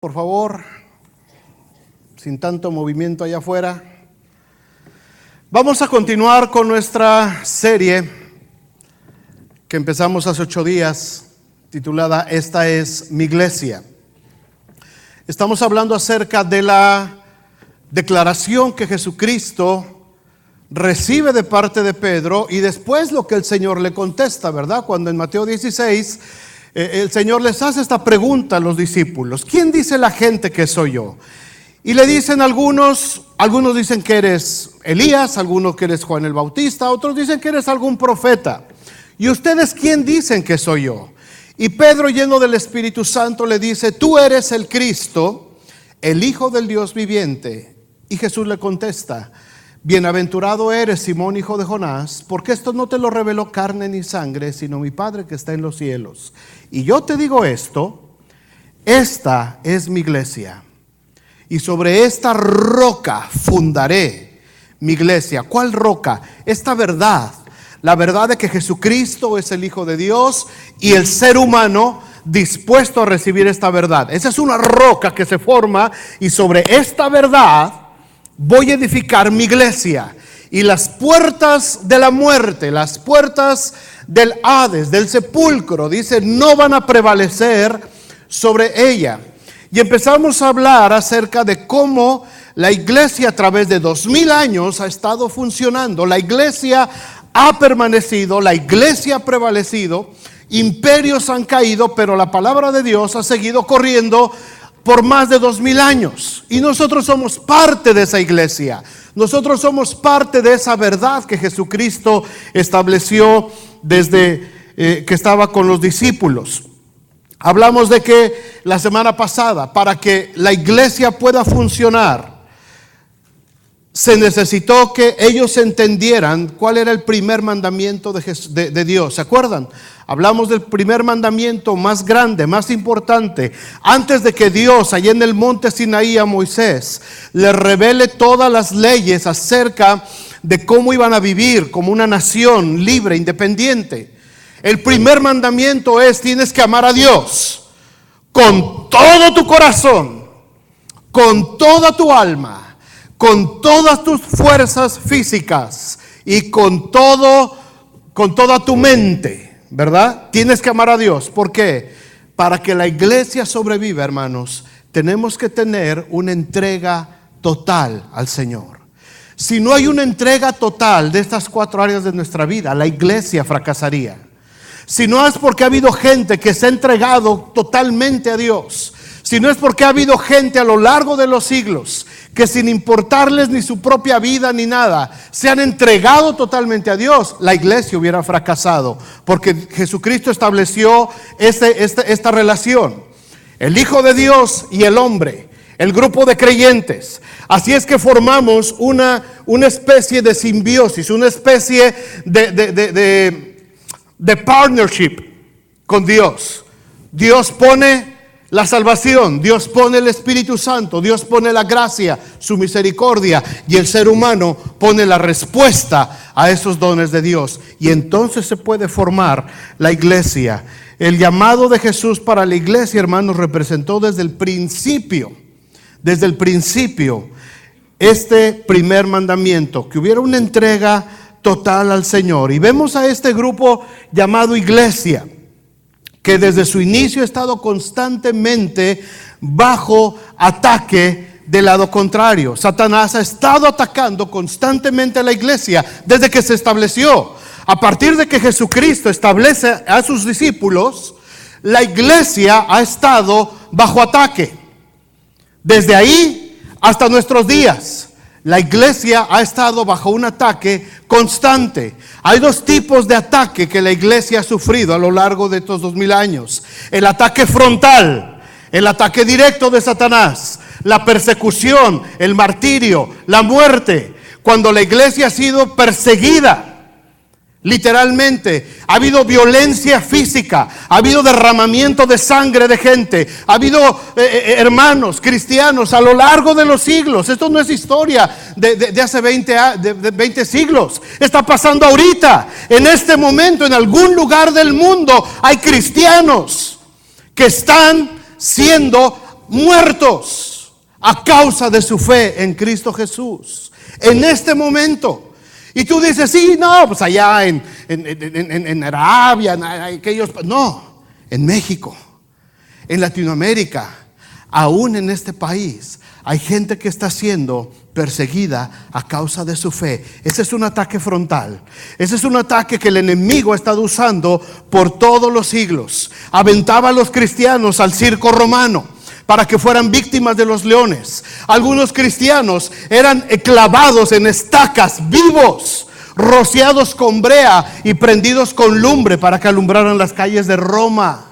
Por favor, sin tanto movimiento allá afuera. Vamos a continuar con nuestra serie que empezamos hace 8 días, titulada Esta es mi iglesia. Estamos hablando acerca de la declaración que Jesucristo recibe de parte de Pedro y después lo que el Señor le contesta, ¿verdad? Cuando en Mateo 16 el Señor les hace esta pregunta a los discípulos: ¿quién dice la gente que soy yo? Y le dicen algunos dicen que eres Elías, algunos que eres Juan el Bautista, otros dicen que eres algún profeta. ¿Y ustedes quién dicen que soy yo? Y Pedro, lleno del Espíritu Santo, le dice: tú eres el Cristo, el Hijo del Dios viviente. Y Jesús le contesta: bienaventurado eres, Simón, hijo de Jonás, porque esto no te lo reveló carne ni sangre, sino mi Padre que está en los cielos. Y yo te digo esto: esta es mi iglesia, y sobre esta roca fundaré mi iglesia. ¿Cuál roca? Esta verdad, la verdad de que Jesucristo es el Hijo de Dios y el ser humano dispuesto a recibir esta verdad. Esa es una roca que se forma, y sobre esta verdad voy a edificar mi iglesia, y las puertas de la muerte, las puertas del Hades, del sepulcro, dice, no van a prevalecer sobre ella. Y empezamos a hablar acerca de cómo la iglesia a través de 2000 años ha estado funcionando. La iglesia ha permanecido, la iglesia ha prevalecido, imperios han caído, pero la palabra de Dios ha seguido corriendo por más de 2000 años. Y nosotros somos parte de esa iglesia. Nosotros somos parte de esa verdad que Jesucristo estableció desde que estaba con los discípulos. Hablamos de que la semana pasada, para que la iglesia pueda funcionar, se necesitó que ellos entendieran cuál era el primer mandamiento de Dios. ¿Se acuerdan? Hablamos del primer mandamiento más grande, más importante. Antes de que Dios, allá en el monte Sinaí, a Moisés le revele todas las leyes acerca de cómo iban a vivir como una nación libre, independiente, el primer mandamiento es: tienes que amar a Dios con todo tu corazón, con toda tu alma, con todas tus fuerzas físicas y con toda tu mente, ¿verdad? Tienes que amar a Dios. ¿Por qué? Para que la iglesia sobreviva, hermanos, tenemos que tener una entrega total al Señor. Si no hay una entrega total de estas 4 áreas de nuestra vida, la iglesia fracasaría. Si no es porque ha habido gente que se ha entregado totalmente a Dios, si no es porque ha habido gente a lo largo de los siglos que, sin importarles ni su propia vida ni nada, se han entregado totalmente a Dios, la iglesia hubiera fracasado, porque Jesucristo estableció esta relación: el Hijo de Dios y el hombre, el grupo de creyentes. Así es que formamos una especie de simbiosis, una especie de partnership con Dios. Dios pone la salvación, Dios pone el Espíritu Santo, Dios pone la gracia, su misericordia, y el ser humano pone la respuesta a esos dones de Dios. Y entonces se puede formar la iglesia. El llamado de Jesús para la iglesia, hermanos, representó desde el principio este primer mandamiento: que hubiera una entrega total al Señor. Y vemos a este grupo llamado iglesia, que desde su inicio ha estado constantemente bajo ataque del lado contrario. Satanás ha estado atacando constantemente a la iglesia desde que se estableció. A partir de que Jesucristo establece a sus discípulos, la iglesia ha estado bajo ataque. Desde ahí hasta nuestros días, la iglesia ha estado bajo un ataque constante. Hay 2 tipos de ataque que la iglesia ha sufrido a lo largo de estos 2000 años. El ataque frontal, el ataque directo de Satanás, la persecución, el martirio, la muerte. Cuando la iglesia ha sido perseguida, literalmente, ha habido violencia física, ha habido derramamiento de sangre de gente, ha habido hermanos cristianos a lo largo de los siglos. Esto no es historia de hace 20 siglos. Está pasando ahorita, en este momento, en algún lugar del mundo hay cristianos que están siendo muertos a causa de su fe en Cristo Jesús. En este momento. Y tú dices, sí, no, pues allá en Arabia, en aquellos, no, en México, en Latinoamérica, aún en este país, hay gente que está siendo perseguida a causa de su fe. Ese es un ataque frontal. Ese es un ataque que el enemigo ha estado usando por todos los siglos. Aventaba a los cristianos al circo romano para que fueran víctimas de los leones. Algunos cristianos eran clavados en estacas vivos, rociados con brea y prendidos con lumbre para que alumbraran las calles de Roma.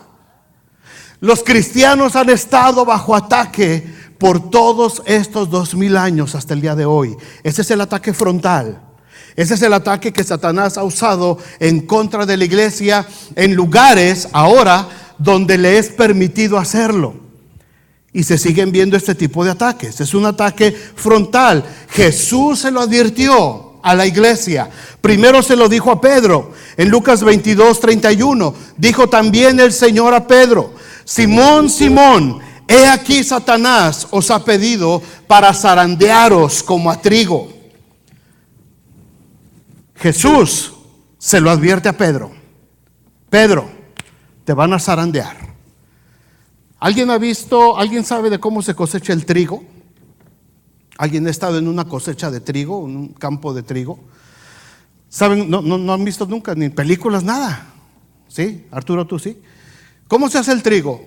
Los cristianos han estado bajo ataque por todos estos 2000 años hasta el día de hoy. Ese es el ataque frontal. Ese es el ataque que Satanás ha usado en contra de la iglesia en lugares ahora donde le es permitido hacerlo. Y se siguen viendo este tipo de ataques. Es un ataque frontal. Jesús se lo advirtió a la iglesia. Primero se lo dijo a Pedro. En Lucas 22:31 dijo también el Señor a Pedro: Simón, Simón, he aquí Satanás os ha pedido para zarandearos como a trigo. Jesús se lo advierte a Pedro: Pedro, te van a zarandear. ¿Alguien sabe de cómo se cosecha el trigo? ¿Alguien ha estado en una cosecha de trigo, en un campo de trigo? ¿Saben? No han visto nunca, ni películas, nada. ¿Sí? Arturo, tú sí. ¿Cómo se hace el trigo?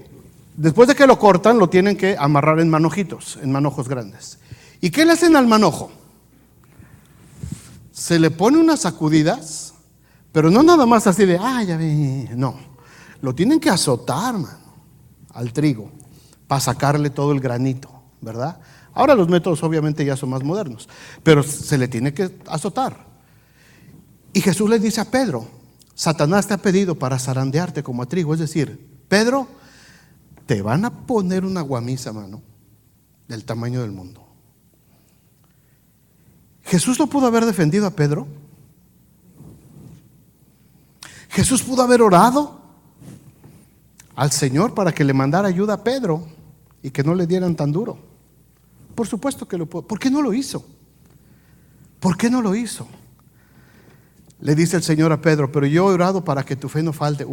Después de que lo cortan, lo tienen que amarrar en manojitos, en manojos grandes. ¿Y qué le hacen al manojo? Se le pone unas sacudidas, pero no nada más así de, ya ve. No, lo tienen que azotar, mano, al trigo, para sacarle todo el granito, ¿verdad? Ahora los métodos obviamente ya son más modernos, pero se le tiene que azotar. Y Jesús le dice a Pedro: Satanás te ha pedido para zarandearte como a trigo. Es decir, Pedro, te van a poner una guamisa, mano, del tamaño del mundo. Jesús no pudo haber defendido a Pedro. Jesús pudo haber orado al Señor para que le mandara ayuda a Pedro y que no le dieran tan duro. Por supuesto que lo pudo. ¿Por qué no lo hizo? ¿Por qué no lo hizo? Le dice el Señor a Pedro: pero yo he orado para que tu fe no falte.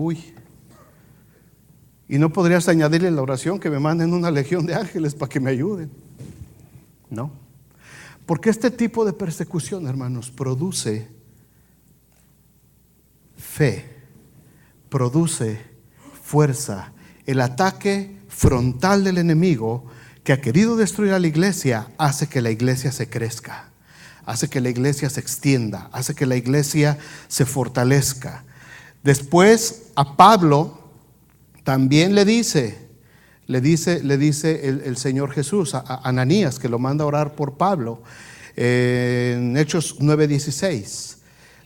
¿Y no podrías añadirle en la oración que me manden una legión de ángeles para que me ayuden? No. Porque este tipo de persecución, hermanos, produce fe, produce fuerza. El ataque frontal del enemigo que ha querido destruir a la iglesia hace que la iglesia se crezca, hace que la iglesia se extienda, hace que la iglesia se fortalezca. Después a Pablo también le dice el Señor Jesús a Ananías, que lo manda a orar por Pablo, en Hechos 9:16.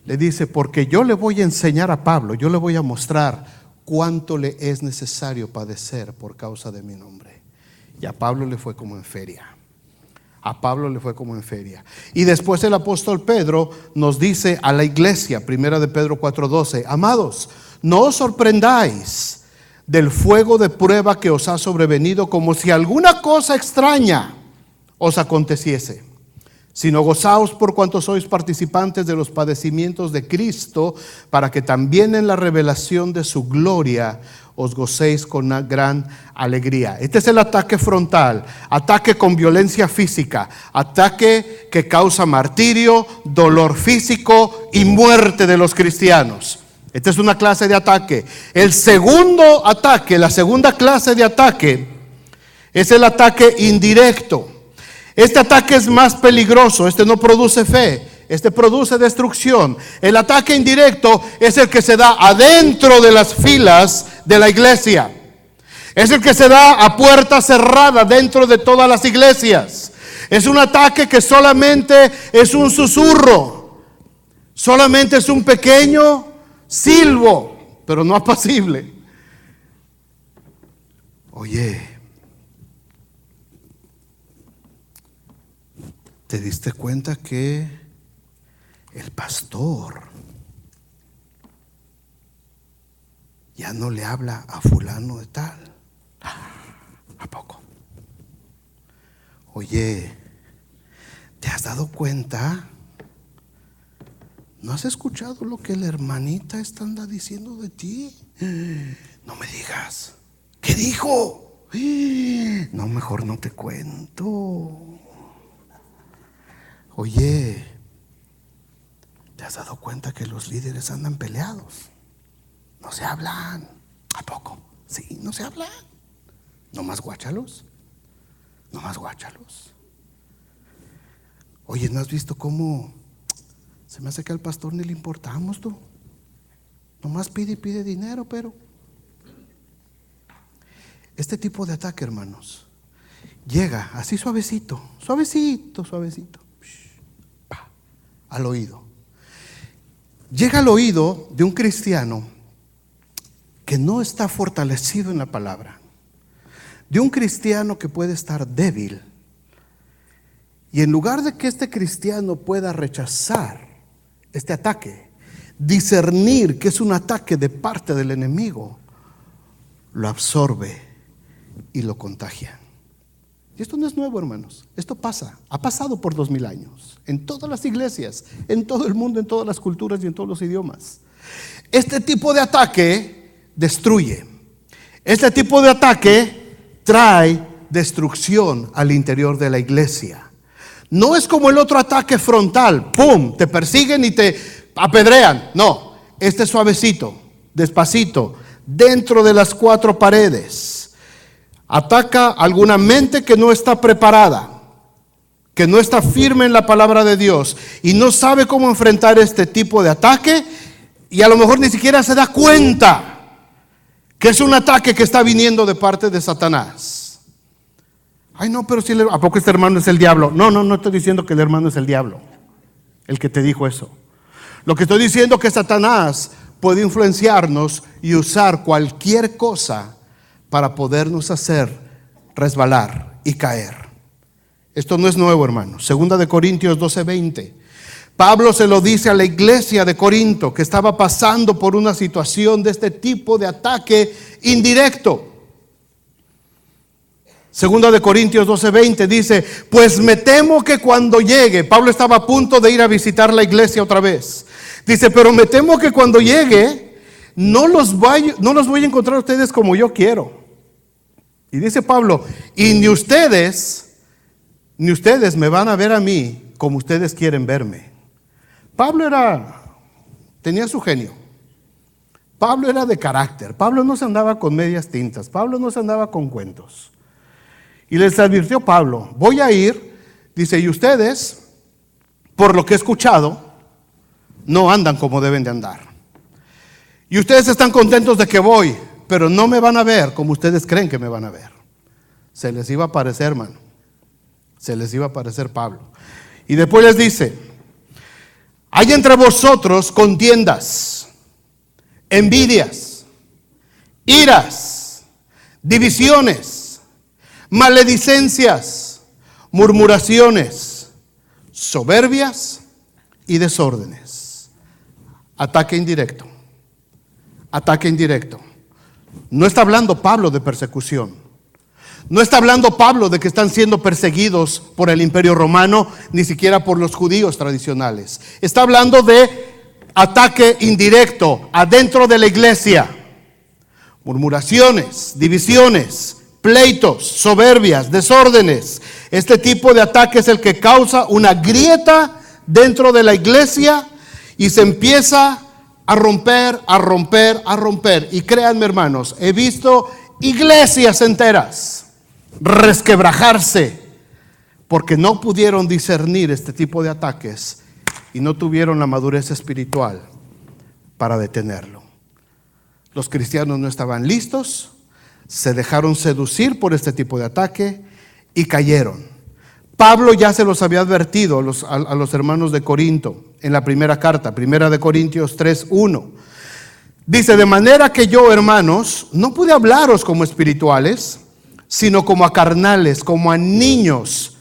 Le dice: porque yo le voy a enseñar a Pablo, yo le voy a mostrar cuánto le es necesario padecer por causa de mi nombre. Y a Pablo le fue como en feria. A Pablo le fue como en feria. Y después el apóstol Pedro nos dice a la iglesia, primera de Pedro 4:12: amados, no os sorprendáis del fuego de prueba que os ha sobrevenido, como si alguna cosa extraña os aconteciese, sino gozaos por cuanto sois participantes de los padecimientos de Cristo, para que también en la revelación de su gloria os gocéis con una gran alegría. Este es el ataque frontal, ataque con violencia física, ataque que causa martirio, dolor físico y muerte de los cristianos. Esta es una clase de ataque. El segundo ataque, la segunda clase de ataque, es el ataque indirecto. Este ataque es más peligroso. Este no produce fe, este produce destrucción. El ataque indirecto es el que se da adentro de las filas de la iglesia. Es el que se da a puerta cerrada dentro de todas las iglesias. Es un ataque que solamente es un susurro, solamente es un pequeño silbo, pero no apacible. Oye, ¿te diste cuenta que el pastor ya no le habla a fulano de tal? ¿A poco? Oye, ¿te has dado cuenta? ¿No has escuchado lo que la hermanita esta anda diciendo de ti? No me digas. ¿Qué dijo? No, mejor no te cuento. Oye, ¿te has dado cuenta que los líderes andan peleados? No se hablan. ¿A poco? Sí, no se hablan. Nomás guáchalos. Nomás guáchalos. Oye, ¿no has visto cómo se me hace que al pastor ni le importamos tú? Nomás pide y pide dinero, pero este tipo de ataque, hermanos, llega así suavecito, suavecito, suavecito, al oído. Llega al oído de un cristiano que no está fortalecido en la palabra, de un cristiano que puede estar débil. Y en lugar de que este cristiano pueda rechazar este ataque, discernir que es un ataque de parte del enemigo, lo absorbe y lo contagia. Y esto no es nuevo, hermanos. Esto pasa, ha pasado por 2000 años, en todas las iglesias, en todo el mundo, en todas las culturas y en todos los idiomas. Este tipo de ataque destruye. Este tipo de ataque trae destrucción al interior de la iglesia. No es como el otro ataque frontal, ¡pum!, te persiguen y te apedrean. No, este es suavecito, despacito, dentro de las cuatro paredes. Ataca alguna mente que no está preparada, que no está firme en la palabra de Dios y no sabe cómo enfrentar este tipo de ataque, y a lo mejor ni siquiera se da cuenta que es un ataque que está viniendo de parte de Satanás. Ay, no, pero si ¿a poco este hermano es el diablo? No estoy diciendo que el hermano es el diablo, el que te dijo eso. Lo que estoy diciendo es que Satanás puede influenciarnos y usar cualquier cosa para podernos hacer resbalar y caer. Esto no es nuevo, hermanos. Segunda de Corintios 12:20. Pablo se lo dice a la iglesia de Corinto, que estaba pasando por una situación de este tipo de ataque indirecto. Segunda de Corintios 12:20 dice: pues me temo que cuando llegue, Pablo estaba a punto de ir a visitar la iglesia otra vez. Dice, pero me temo que cuando llegue, no los voy a encontrar a ustedes como yo quiero. Y dice Pablo, y ni ustedes me van a ver a mí como ustedes quieren verme. Pablo tenía su genio. Pablo era de carácter. Pablo no se andaba con medias tintas. Pablo no se andaba con cuentos. Y les advirtió Pablo, voy a ir, dice, y ustedes, por lo que he escuchado, no andan como deben de andar. Y ustedes están contentos de que voy, pero no me van a ver como ustedes creen que me van a ver. Se les iba a aparecer, hermano. Se les iba a aparecer Pablo. Y después les dice, hay entre vosotros contiendas, envidias, iras, divisiones, maledicencias, murmuraciones, soberbias y desórdenes. Ataque indirecto. Ataque indirecto. No está hablando Pablo de persecución. No está hablando Pablo de que están siendo perseguidos por el Imperio Romano, ni siquiera por los judíos tradicionales. Está hablando de ataque indirecto adentro de la iglesia. Murmuraciones, divisiones, pleitos, soberbias, desórdenes. Este tipo de ataque es el que causa una grieta dentro de la iglesia y se empieza a romper. Y créanme, hermanos, he visto iglesias enteras resquebrajarse porque no pudieron discernir este tipo de ataques y no tuvieron la madurez espiritual para detenerlo. Los cristianos no estaban listos, se dejaron seducir por este tipo de ataque y cayeron. Pablo ya se los había advertido a los hermanos de Corinto en la primera carta, primera de Corintios 3:1. Dice, de manera que yo, hermanos, no pude hablaros como espirituales, sino como a carnales, como a niños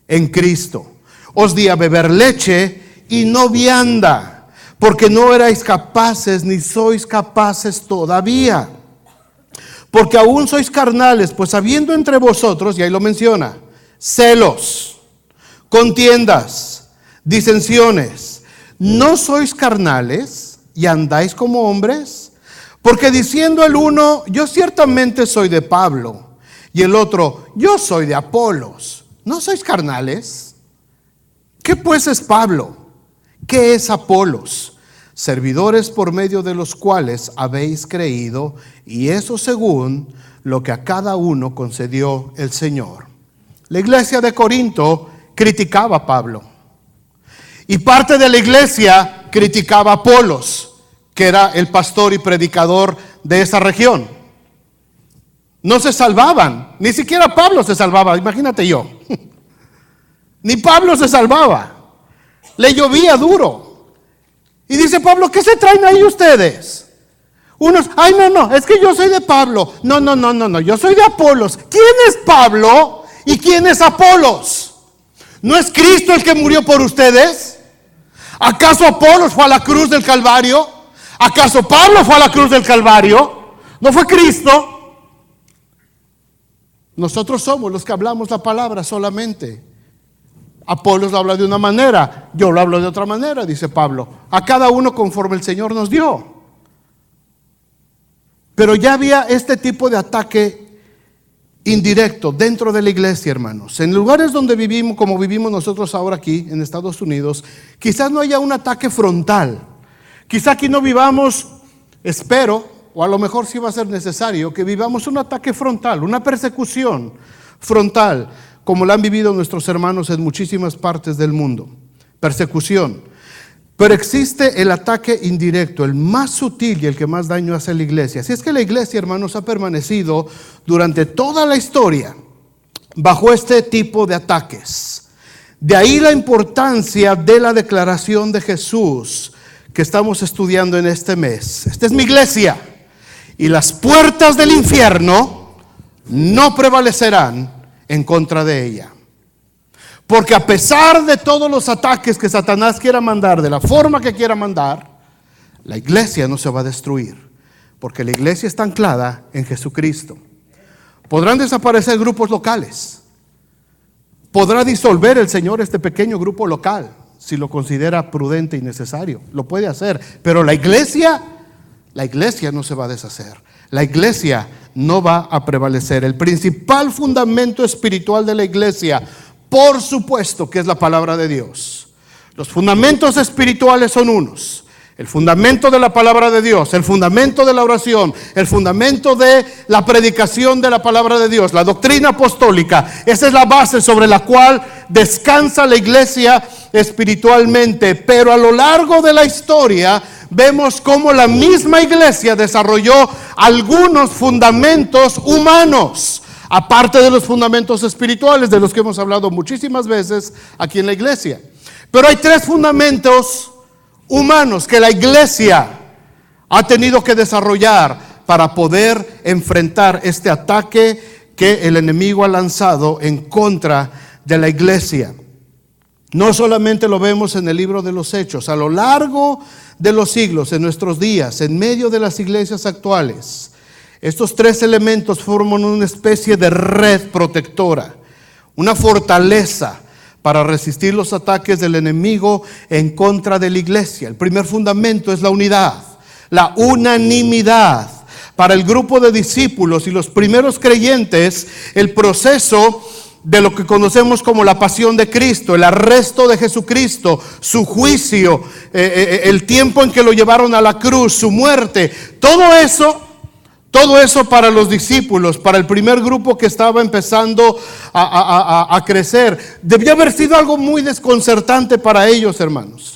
en Cristo. Os di a beber leche y no vianda, porque no erais capaces ni sois capaces todavía. Porque aún sois carnales, pues habiendo entre vosotros, y ahí lo menciona, celos, contiendas, disensiones. ¿No sois carnales y andáis como hombres? Porque diciendo el uno, yo ciertamente soy de Pablo, y el otro, yo soy de Apolos. ¿No sois carnales? ¿Qué pues es Pablo? ¿Qué es Apolos? Servidores por medio de los cuales habéis creído, y eso según lo que a cada uno concedió el Señor. La iglesia de Corinto criticaba a Pablo, y parte de la iglesia criticaba a Apolos, que era el pastor y predicador de esa región. No se salvaban, ni siquiera Pablo se salvaba, imagínate yo. Ni Pablo se salvaba, le llovía duro. Y dice Pablo, ¿qué se traen ahí ustedes? Unos, ay no, es que yo soy de Pablo. No, yo soy de Apolos. ¿Quién es Pablo y quién es Apolos? ¿No es Cristo el que murió por ustedes? ¿Acaso Apolos fue a la cruz del Calvario? ¿Acaso Pablo fue a la cruz del Calvario? ¿No fue Cristo? Nosotros somos los que hablamos la palabra solamente. Apolos lo habla de una manera, yo lo hablo de otra manera, dice Pablo. A cada uno conforme el Señor nos dio. Pero ya había este tipo de ataque indirecto dentro de la iglesia, hermanos. En lugares donde vivimos, como vivimos nosotros ahora aquí en Estados Unidos, quizás no haya un ataque frontal. Quizá aquí no vivamos, espero, o a lo mejor sí va a ser necesario, que vivamos un ataque frontal, una persecución frontal, como la han vivido nuestros hermanos en muchísimas partes del mundo. Persecución. Pero existe el ataque indirecto, el más sutil y el que más daño hace a la iglesia. Así es que la iglesia, hermanos, ha permanecido durante toda la historia bajo este tipo de ataques. De ahí la importancia de la declaración de Jesús que estamos estudiando en este mes. Esta es mi iglesia y las puertas del infierno no prevalecerán en contra de ella. Porque a pesar de todos los ataques que Satanás quiera mandar, de la forma que quiera mandar, la iglesia no se va a destruir, porque la iglesia está anclada en Jesucristo. Podrán desaparecer grupos locales, podrá disolver el Señor este pequeño grupo local, si lo considera prudente y necesario, lo puede hacer, pero la iglesia no se va a deshacer. La iglesia no va a prevalecer. El principal fundamento espiritual de la iglesia, por supuesto, que es la palabra de Dios. Los fundamentos espirituales son unos: el fundamento de la palabra de Dios, el fundamento de la oración, el fundamento de la predicación de la palabra de Dios, la doctrina apostólica. Esa es la base sobre la cual descansa la iglesia espiritualmente. Pero a lo largo de la historia vemos cómo la misma iglesia desarrolló algunos fundamentos humanos, aparte de los fundamentos espirituales, de los que hemos hablado muchísimas veces aquí en la iglesia. Pero hay tres fundamentos humanos que la iglesia ha tenido que desarrollar para poder enfrentar este ataque que el enemigo ha lanzado en contra de la iglesia. No solamente lo vemos en el libro de los Hechos, a lo largo de los siglos, en nuestros días, en medio de las iglesias actuales, estos tres elementos forman una especie de red protectora, una fortaleza para resistir los ataques del enemigo en contra de la iglesia. El primer fundamento es la unidad, la unanimidad. Para el grupo de discípulos y los primeros creyentes, el proceso de lo que conocemos como la pasión de Cristo, el arresto de Jesucristo, su juicio, el tiempo en que lo llevaron a la cruz, su muerte, todo eso para los discípulos, para el primer grupo que estaba empezando a crecer, debió haber sido algo muy desconcertante para ellos, hermanos.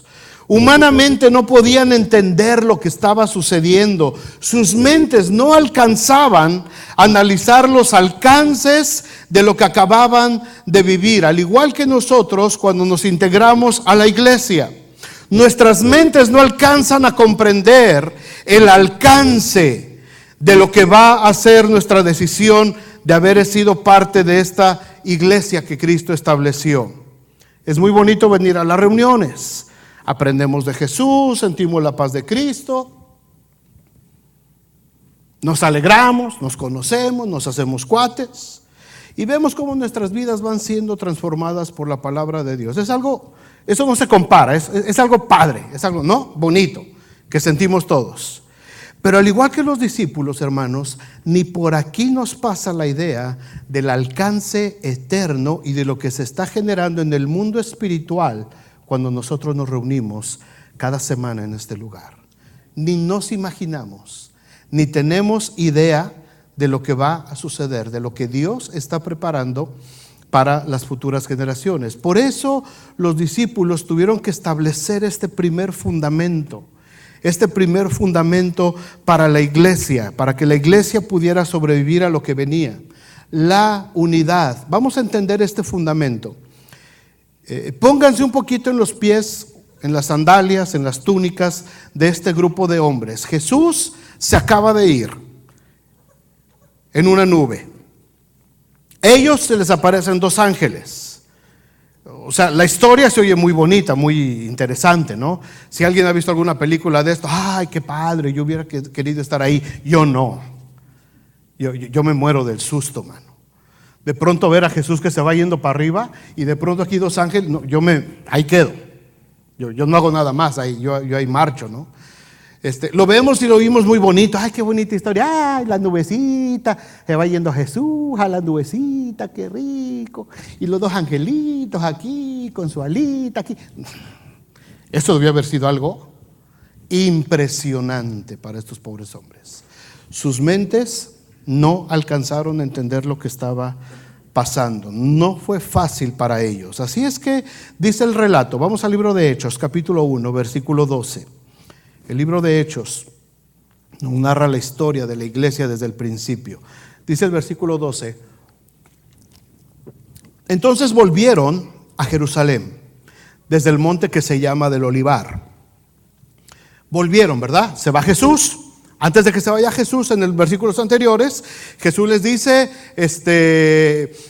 Humanamente no podían entender lo que estaba sucediendo. Sus mentes no alcanzaban a analizar los alcances de lo que acababan de vivir. Al igual que nosotros cuando nos integramos a la iglesia, nuestras mentes no alcanzan a comprender el alcance de lo que va a ser nuestra decisión de haber sido parte de esta iglesia que Cristo estableció. Es muy bonito venir a las reuniones. Aprendemos de Jesús, sentimos la paz de Cristo, nos alegramos, nos conocemos, nos hacemos cuates. Y vemos cómo nuestras vidas van siendo transformadas por la palabra de Dios. Es algo, eso no se compara, es algo padre, es algo, ¿no?, bonito, que sentimos todos. Pero al igual que los discípulos, hermanos, ni por aquí nos pasa la idea del alcance eterno y de lo que se está generando en el mundo espiritual cuando nosotros nos reunimos cada semana en este lugar. Ni nos imaginamos, ni tenemos idea de lo que va a suceder, de lo que Dios está preparando para las futuras generaciones. Por eso los discípulos tuvieron que establecer este primer fundamento para la iglesia, para que la iglesia pudiera sobrevivir a lo que venía. La unidad. Vamos a entender este fundamento. Pónganse un poquito en los pies, en las sandalias, en las túnicas de este grupo de hombres. Jesús se acaba de ir en una nube. Ellos se les aparecen dos ángeles. O sea, la historia se oye muy bonita, muy interesante, ¿no? Si alguien ha visto alguna película de esto, ¡ay, qué padre! Yo hubiera querido estar ahí. Yo no. Yo me muero del susto, mano. De pronto ver a Jesús que se va yendo para arriba y de pronto aquí dos ángeles, no, ahí quedo. Yo no hago nada más, yo ahí marcho, ¿no? Lo vemos y lo oímos muy bonito. Ay, qué bonita historia. Ay, la nubecita, se va yendo Jesús a la nubecita, qué rico. Y los dos angelitos aquí, con su alita aquí. Esto debió haber sido algo impresionante para estos pobres hombres. Sus mentes no alcanzaron a entender lo que estaba pasando. No fue fácil para ellos. Así es que dice el relato. Vamos al libro de Hechos, capítulo 1, versículo 12. El libro de Hechos nos narra la historia de la iglesia desde el principio. Dice el versículo 12: entonces volvieron a Jerusalén desde el monte que se llama del Olivar. Volvieron, ¿verdad? Se va Jesús. Antes de que se vaya Jesús, en los versículos anteriores, Jesús les dice,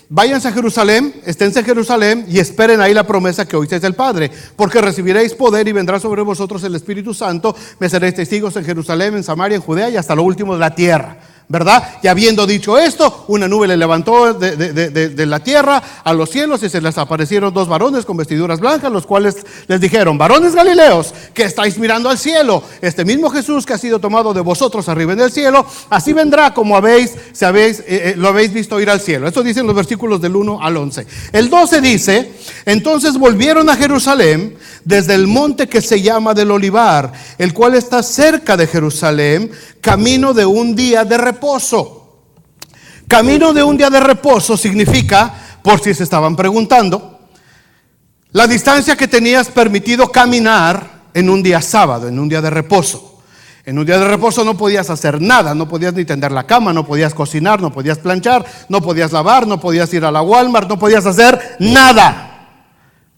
váyanse a Jerusalén, esténse en Jerusalén y esperen ahí la promesa que oísteis del Padre, porque recibiréis poder y vendrá sobre vosotros el Espíritu Santo, me seréis testigos en Jerusalén, en Samaria, en Judea y hasta lo último de la tierra. ¿Verdad? Y habiendo dicho esto, una nube le levantó de la tierra a los cielos y se les aparecieron dos varones con vestiduras blancas, los cuales les dijeron: varones galileos, que estáis mirando al cielo, este mismo Jesús que ha sido tomado de vosotros arriba en el cielo, así vendrá como lo habéis visto ir al cielo. Esto dicen los versículos del 1 al 11. El 12 dice: entonces volvieron a Jerusalén desde el monte que se llama del Olivar, el cual está cerca de Jerusalén, camino de un día de reposo. Camino de un día de reposo significa, por si se estaban preguntando, la distancia que tenías permitido caminar en un día sábado, en un día de reposo. En un día de reposo no podías hacer nada, no podías ni tender la cama, no podías cocinar, no podías planchar, no podías lavar, no podías ir a la Walmart, no podías hacer nada.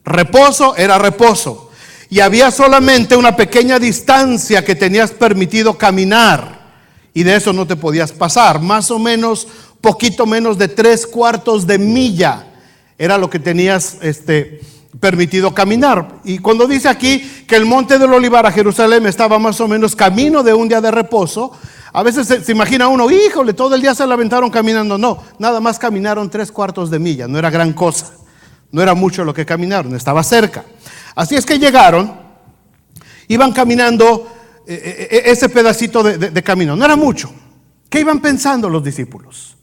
Reposo era reposo. Y había solamente una pequeña distancia que tenías permitido caminar. Y de eso no te podías pasar. Más o menos, poquito menos de 3/4 de milla era lo que tenías permitido caminar. Y cuando dice aquí que el monte del Olivar a Jerusalén estaba más o menos camino de un día de reposo, a veces se imagina uno, híjole, todo el día se la aventaron caminando. No, nada más caminaron 3/4 de milla, no era gran cosa. No era mucho lo que caminaron, estaba cerca. Así es que llegaron, iban caminando ese pedacito de camino, no era mucho. ¿Qué iban pensando los discípulos?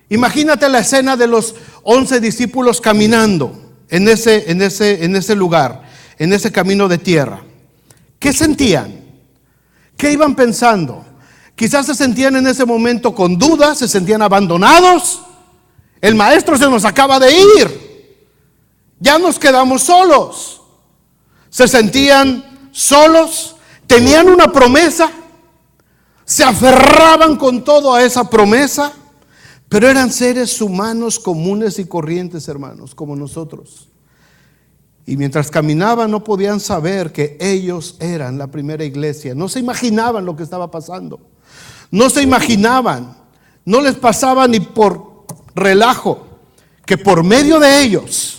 Imagínate la escena de los 11 discípulos caminando en ese lugar, en ese camino de tierra. ¿Qué sentían? ¿Qué iban pensando? Quizás se sentían en ese momento con dudas, se sentían abandonados. El maestro se nos acaba de ir. Ya nos quedamos solos. Se sentían solos, tenían una promesa, se aferraban con todo a esa promesa, pero eran seres humanos comunes y corrientes, hermanos, como nosotros. Y mientras caminaban no podían saber que ellos eran la primera iglesia. No se imaginaban lo que estaba pasando. No se imaginaban, no les pasaba ni por relajo que por medio de ellos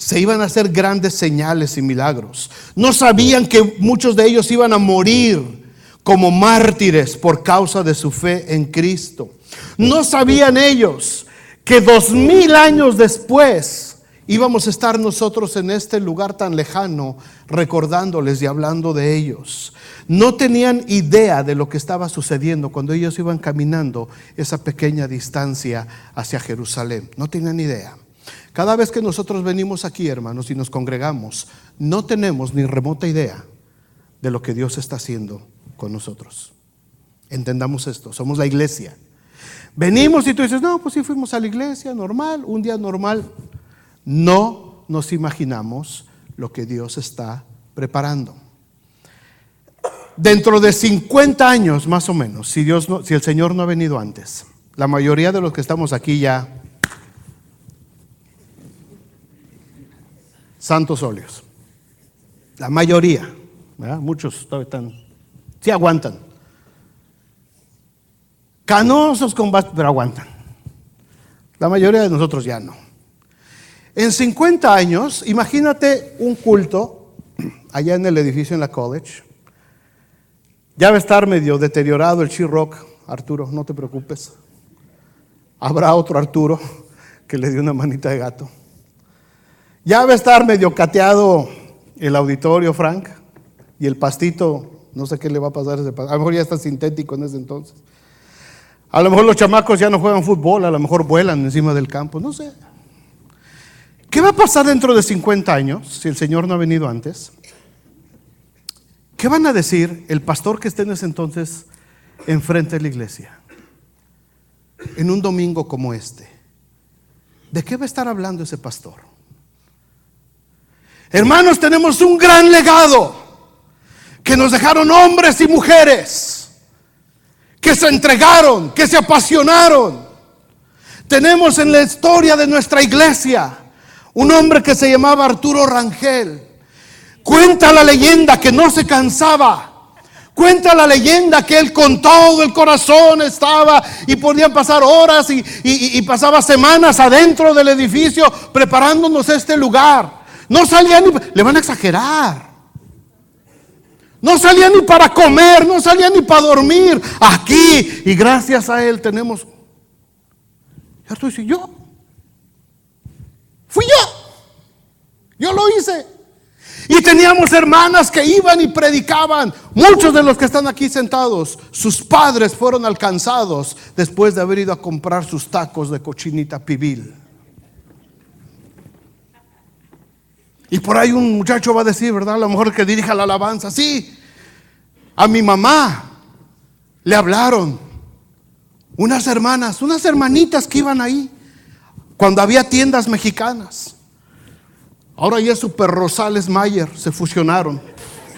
se iban a hacer grandes señales y milagros. No sabían que muchos de ellos iban a morir como mártires por causa de su fe en Cristo. No sabían ellos que 2000 años después íbamos a estar nosotros en este lugar tan lejano, recordándoles y hablando de ellos. No tenían idea de lo que estaba sucediendo cuando ellos iban caminando esa pequeña distancia hacia Jerusalén. No tenían idea. Cada vez que nosotros venimos aquí, hermanos, y nos congregamos, no tenemos ni remota idea de lo que Dios está haciendo con nosotros. Entendamos esto, somos la iglesia. Venimos y tú dices, no, pues sí fuimos a la iglesia, normal, un día normal. No nos imaginamos lo que Dios está preparando. Dentro de 50 años más o menos, si el Señor no ha venido antes, la mayoría de los que estamos aquí ya santos óleos. La mayoría, ¿verdad? Muchos todavía están, sí aguantan. Canosos combates, pero aguantan. La mayoría de nosotros ya no. En 50 años, imagínate un culto allá en el edificio en la college. Ya va a estar medio deteriorado el She-Rock, Arturo, no te preocupes. Habrá otro Arturo que le dio una manita de gato. Ya va a estar medio cateado el auditorio, Frank, y el pastito, no sé qué le va a pasar a ese pastito. A lo mejor ya está sintético en ese entonces. A lo mejor los chamacos ya no juegan fútbol, a lo mejor vuelan encima del campo, no sé. ¿Qué va a pasar dentro de 50 años si el Señor no ha venido antes? ¿Qué van a decir el pastor que esté en ese entonces enfrente de la iglesia? En un domingo como este. ¿De qué va a estar hablando ese pastor? Hermanos, tenemos un gran legado que nos dejaron hombres y mujeres que se entregaron, que se apasionaron. Tenemos en la historia de nuestra iglesia un hombre que se llamaba Arturo Rangel. Cuenta la leyenda que no se cansaba. Cuenta la leyenda que él con todo el corazón estaba y podían pasar horas y pasaba semanas adentro del edificio preparándonos este lugar. No salía ni, le van a exagerar. No salía ni para comer, no salía ni para dormir. Aquí, y gracias a él tenemos. Ya estoy diciendo, yo. Fui yo lo hice. Y teníamos hermanas que iban y predicaban. Muchos de los que están aquí sentados, sus padres fueron alcanzados después de haber ido a comprar sus tacos de cochinita pibil. Y por ahí un muchacho va a decir, ¿verdad? A lo mejor que dirija la alabanza. Sí, a mi mamá le hablaron unas hermanas, unas hermanitas que iban ahí cuando había tiendas mexicanas. Ahora ya es Super Rosales Mayer, se fusionaron,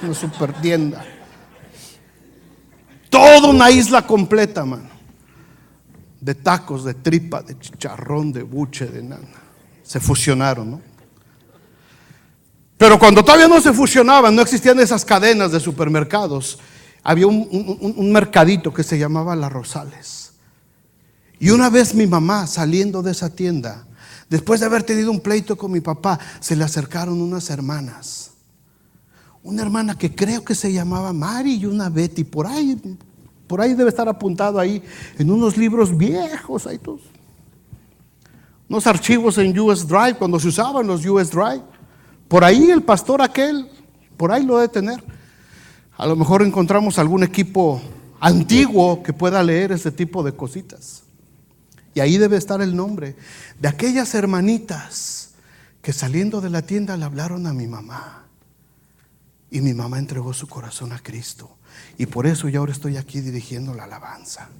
una super tienda. Toda una isla completa, mano, de tacos, de tripa, de chicharrón, de buche, de nana. Se fusionaron, ¿no? Pero cuando todavía no se fusionaban, no existían esas cadenas de supermercados, había un mercadito que se llamaba La Rosales. Y una vez mi mamá saliendo de esa tienda, después de haber tenido un pleito con mi papá, se le acercaron unas hermanas. Una hermana que creo que se llamaba Mari y una Betty, por ahí debe estar apuntado ahí en unos libros viejos, ahí todos. Unos archivos en US Drive, cuando se usaban los US Drive. Por ahí el pastor aquel, por ahí lo debe tener. A lo mejor encontramos algún equipo antiguo que pueda leer ese tipo de cositas. Y ahí debe estar el nombre de aquellas hermanitas que saliendo de la tienda le hablaron a mi mamá. Y mi mamá entregó su corazón a Cristo. Y por eso yo ahora estoy aquí dirigiendo la alabanza.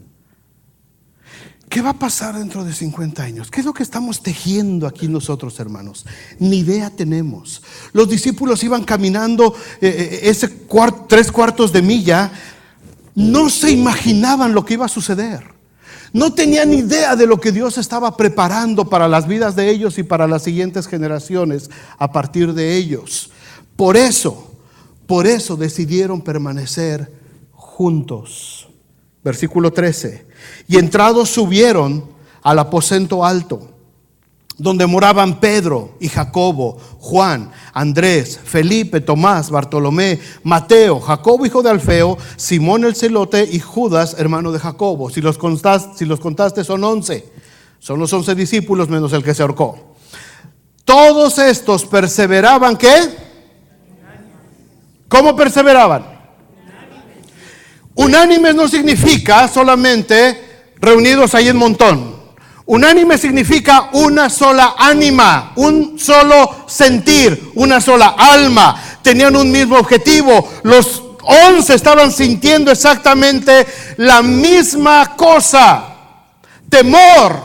¿Qué va a pasar dentro de 50 años? ¿Qué es lo que estamos tejiendo aquí nosotros, hermanos? Ni idea tenemos. Los discípulos iban caminando ese 3 cuartos de milla. No se imaginaban lo que iba a suceder. No tenían idea de lo que Dios estaba preparando para las vidas de ellos y para las siguientes generaciones a partir de ellos. Por eso decidieron permanecer juntos. Versículo 13. Y entrados subieron al aposento alto, donde moraban Pedro y Jacobo, Juan, Andrés, Felipe, Tomás, Bartolomé, Mateo, Jacobo hijo de Alfeo, Simón el celote y Judas hermano de Jacobo. Si los contaste son 11. Son los 11 discípulos menos el que se ahorcó. Todos estos perseveraban, ¿qué? ¿Cómo perseveraban? Unánimes no significa solamente reunidos ahí en montón. Unánime significa una sola ánima, un solo sentir, una sola alma. Tenían un mismo objetivo. Los 11 estaban sintiendo exactamente la misma cosa. Temor,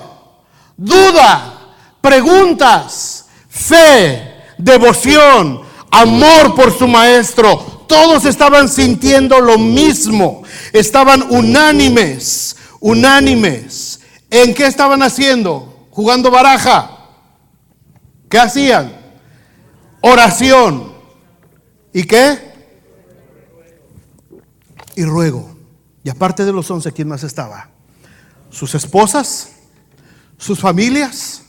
duda, preguntas, fe, devoción, amor por su maestro. Todos estaban sintiendo lo mismo. Estaban unánimes. ¿En qué estaban haciendo? Jugando baraja. ¿Qué hacían? Oración. ¿Y qué? Y ruego. Y aparte de los 11, ¿quién más estaba? Sus esposas, sus familias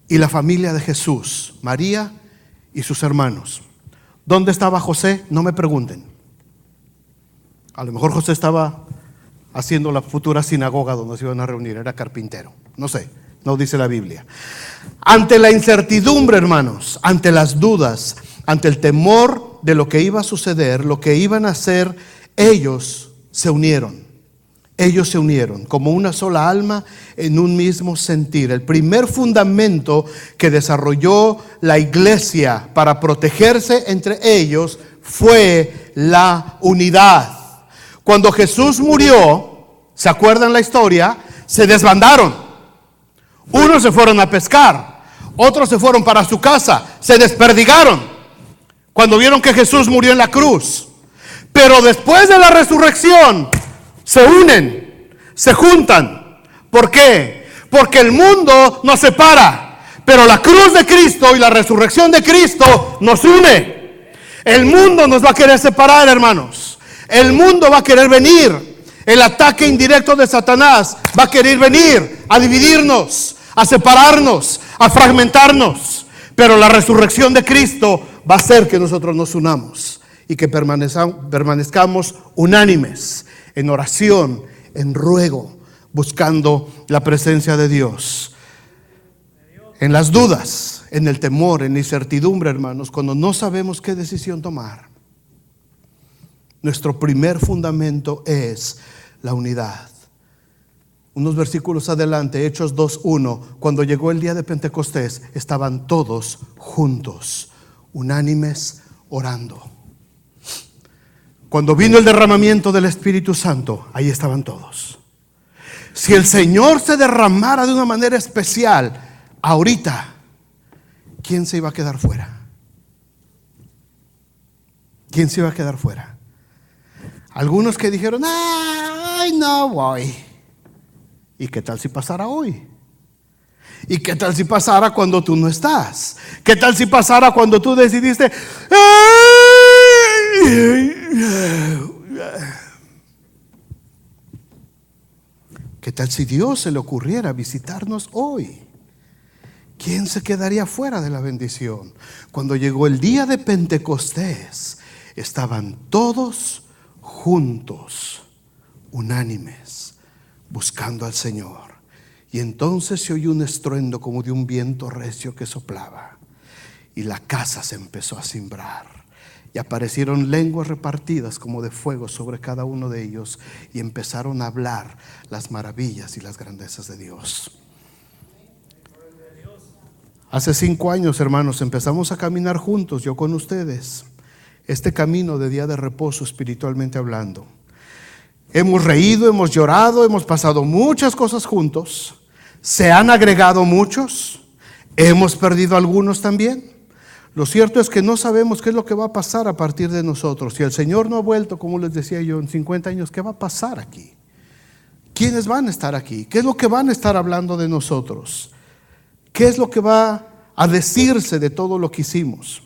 y la familia de Jesús, María y sus hermanos. ¿Dónde estaba José? No me pregunten. A lo mejor José estaba haciendo la futura sinagoga donde se iban a reunir, era carpintero, no sé, no dice la Biblia. Ante la incertidumbre, hermanos, ante las dudas, ante el temor de lo que iba a suceder, lo que iban a hacer, ellos se unieron como una sola alma en un mismo sentir. El primer fundamento que desarrolló la iglesia para protegerse entre ellos fue la unidad. Cuando Jesús murió, ¿se acuerdan la historia? Se desbandaron. Unos se fueron a pescar, otros se fueron para su casa, se desperdigaron cuando vieron que Jesús murió en la cruz. Pero después de la resurrección se unen, se juntan. ¿Por qué? Porque el mundo nos separa, pero la cruz de Cristo y la resurrección de Cristo nos une. El mundo nos va a querer separar, hermanos. El mundo va a querer venir. El ataque indirecto de Satanás va a querer venir a dividirnos, a separarnos, a fragmentarnos. Pero la resurrección de Cristo va a hacer que nosotros nos unamos y que permanezcamos unánimes en oración, en ruego, buscando la presencia de Dios. En las dudas, en el temor, en la incertidumbre, hermanos, cuando no sabemos qué decisión tomar, nuestro primer fundamento es la unidad. Unos versículos adelante, Hechos 2:1, cuando llegó el día de Pentecostés, estaban todos juntos, unánimes, orando. Cuando vino el derramamiento del Espíritu Santo, ahí estaban todos. Si el Señor se derramara de una manera especial ahorita, ¿quién se iba a quedar fuera? ¿Quién se iba a quedar fuera? Algunos que dijeron, ay, no voy. ¿Y qué tal si pasara hoy? ¿Y qué tal si pasara cuando tú no estás? ¿Qué tal si pasara cuando tú decidiste, ¿qué tal si Dios se le ocurriera visitarnos hoy? ¿Quién se quedaría fuera de la bendición? Cuando llegó el día de Pentecostés, estaban todos juntos, unánimes, buscando al Señor. Y entonces se oyó un estruendo como de un viento recio que soplaba, y la casa se empezó a cimbrar, y aparecieron lenguas repartidas como de fuego sobre cada uno de ellos, y empezaron a hablar las maravillas y las grandezas de Dios. Hace 5 años, hermanos, empezamos a caminar juntos, yo con ustedes, este camino de día de reposo espiritualmente hablando. Hemos reído, hemos llorado, hemos pasado muchas cosas juntos. Se han agregado muchos, hemos perdido algunos también. Lo cierto es que no sabemos qué es lo que va a pasar a partir de nosotros. Si el Señor no ha vuelto, como les decía yo, en 50 años, ¿qué va a pasar aquí? ¿Quiénes van a estar aquí? ¿Qué es lo que van a estar hablando de nosotros? ¿Qué es lo que va a decirse de todo lo que hicimos?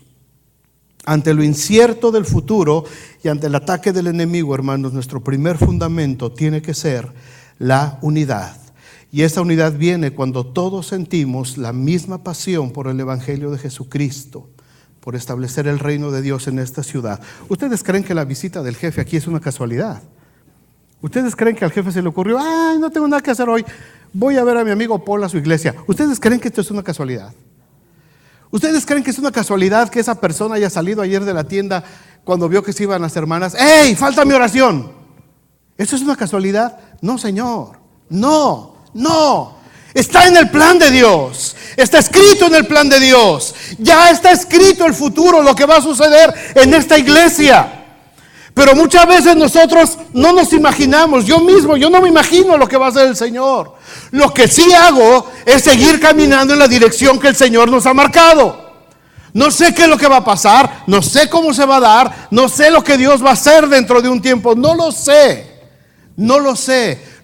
Ante lo incierto del futuro y ante el ataque del enemigo, hermanos, nuestro primer fundamento tiene que ser la unidad. Y esa unidad viene cuando todos sentimos la misma pasión por el Evangelio de Jesucristo, por establecer el reino de Dios en esta ciudad. ¿Ustedes creen que la visita del jefe aquí es una casualidad? ¿Ustedes creen que al jefe se le ocurrió, ay, no tengo nada que hacer hoy, voy a ver a mi amigo Paul a su iglesia. ¿Ustedes creen que esto es una casualidad? ¿Ustedes creen que es una casualidad que esa persona haya salido ayer de la tienda cuando vio que se iban las hermanas? ¡Ey, falta mi oración! ¿Eso es una casualidad? No, Señor. No. Está en el plan de Dios. Está escrito en el plan de Dios. Ya está escrito el futuro, lo que va a suceder en esta iglesia. Pero muchas veces nosotros no nos imaginamos. Yo no me imagino lo que va a hacer el Señor. Lo que sí hago es seguir caminando en la dirección que el Señor nos ha marcado. No sé qué es lo que va a pasar, no sé cómo se va a dar, no sé lo que Dios va a hacer dentro de un tiempo, no lo sé.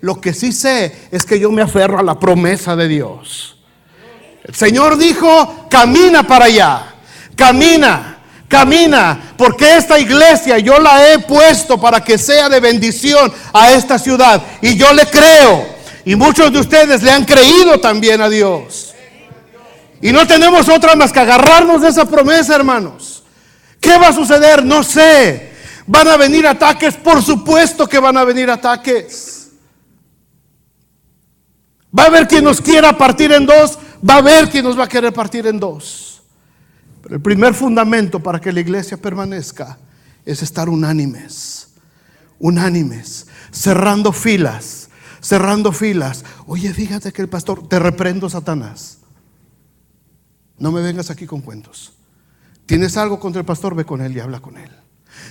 Lo que sí sé es que yo me aferro a la promesa de Dios. El Señor dijo, camina para allá, camina, porque esta iglesia yo la he puesto para que sea de bendición a esta ciudad. Y yo le creo, y muchos de ustedes le han creído también a Dios. Y no tenemos otra más que agarrarnos de esa promesa, hermanos. ¿Qué va a suceder? No sé. ¿Van a venir ataques? Por supuesto que van a venir ataques. Va a haber quien nos quiera partir en dos, va a haber quien nos va a querer partir en dos. Pero el primer fundamento para que la iglesia permanezca es estar unánimes, cerrando filas. Oye, fíjate que el pastor, te reprendo, Satanás. No me vengas aquí con cuentos. ¿Tienes algo contra el pastor? Ve con él y habla con él.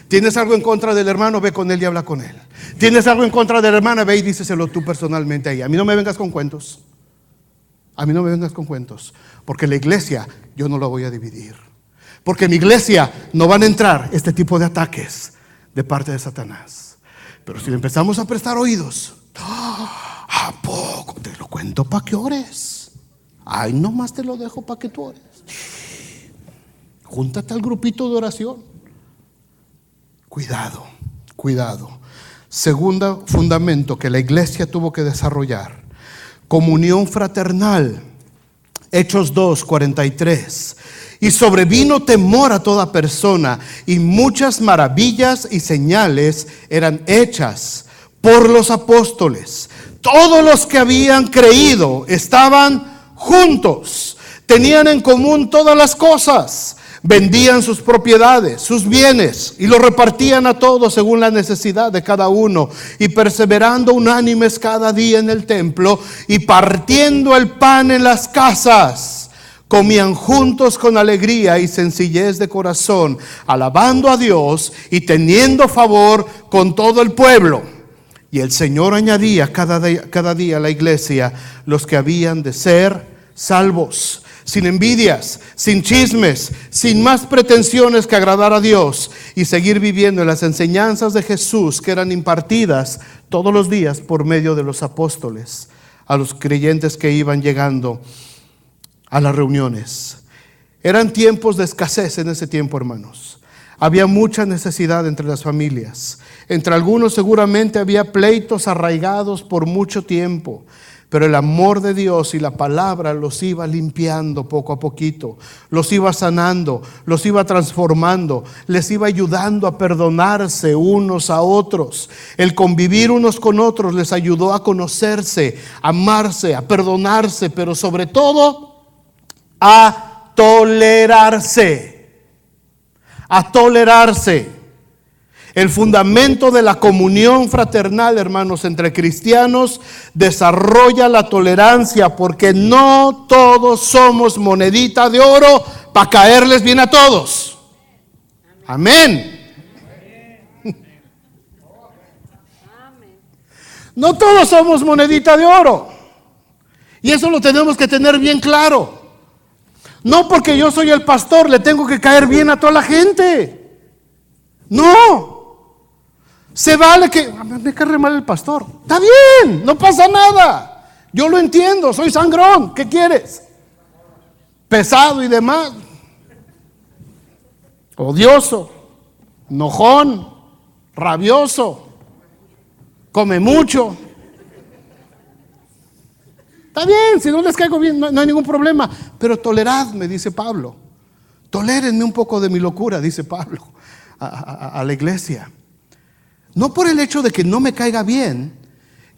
¿Tienes algo en contra del hermano? Ve con él y habla con él. ¿Tienes algo en contra de la hermana? Ve y díselo tú personalmente a ella. A mí no me vengas con cuentos. Porque la iglesia yo no la voy a dividir. Porque en mi iglesia no van a entrar este tipo de ataques de parte de Satanás. Pero si le empezamos a prestar oídos, ¿a poco te lo cuento para que ores? Ay, nomás te lo dejo para que tú ores. Júntate al grupito de oración. Cuidado. Segundo fundamento que la iglesia tuvo que desarrollar: comunión fraternal. Hechos 2:43. Y sobrevino temor a toda persona, y muchas maravillas y señales eran hechas por los apóstoles. Todos los que habían creído estaban juntos, tenían en común todas las cosas, vendían sus propiedades, sus bienes, y los repartían a todos según la necesidad de cada uno, y perseverando unánimes cada día en el templo, y partiendo el pan en las casas, comían juntos con alegría y sencillez de corazón, alabando a Dios y teniendo favor con todo el pueblo. Y el Señor añadía cada día a la iglesia los que habían de ser salvos, sin envidias, sin chismes, sin más pretensiones que agradar a Dios y seguir viviendo en las enseñanzas de Jesús que eran impartidas todos los días por medio de los apóstoles a los creyentes que iban llegando a las reuniones. Eran tiempos de escasez en ese tiempo, hermanos. Había mucha necesidad entre las familias. Entre algunos seguramente había pleitos arraigados por mucho tiempo. Pero el amor de Dios y la palabra los iba limpiando poco a poquito, los iba sanando, los iba transformando, les iba ayudando a perdonarse unos a otros. El convivir unos con otros les ayudó a conocerse, a amarse, a perdonarse, pero sobre todo a tolerarse. El fundamento de la comunión fraternal, hermanos, entre cristianos desarrolla la tolerancia, porque no todos somos monedita de oro para caerles bien a todos. Amén. No todos somos monedita de oro. Y eso lo tenemos que tener bien claro. No porque yo soy el pastor le tengo que caer bien a toda la gente. No. Se vale que me cae mal el pastor. Está bien, no pasa nada. Yo lo entiendo, soy sangrón. ¿Qué quieres? Pesado y demás. Odioso, enojón, rabioso, come mucho. Está bien, si no les caigo bien, no hay ningún problema. Pero toleradme, dice Pablo. Tolérenme un poco de mi locura, dice Pablo a la iglesia. No por el hecho de que no me caiga bien,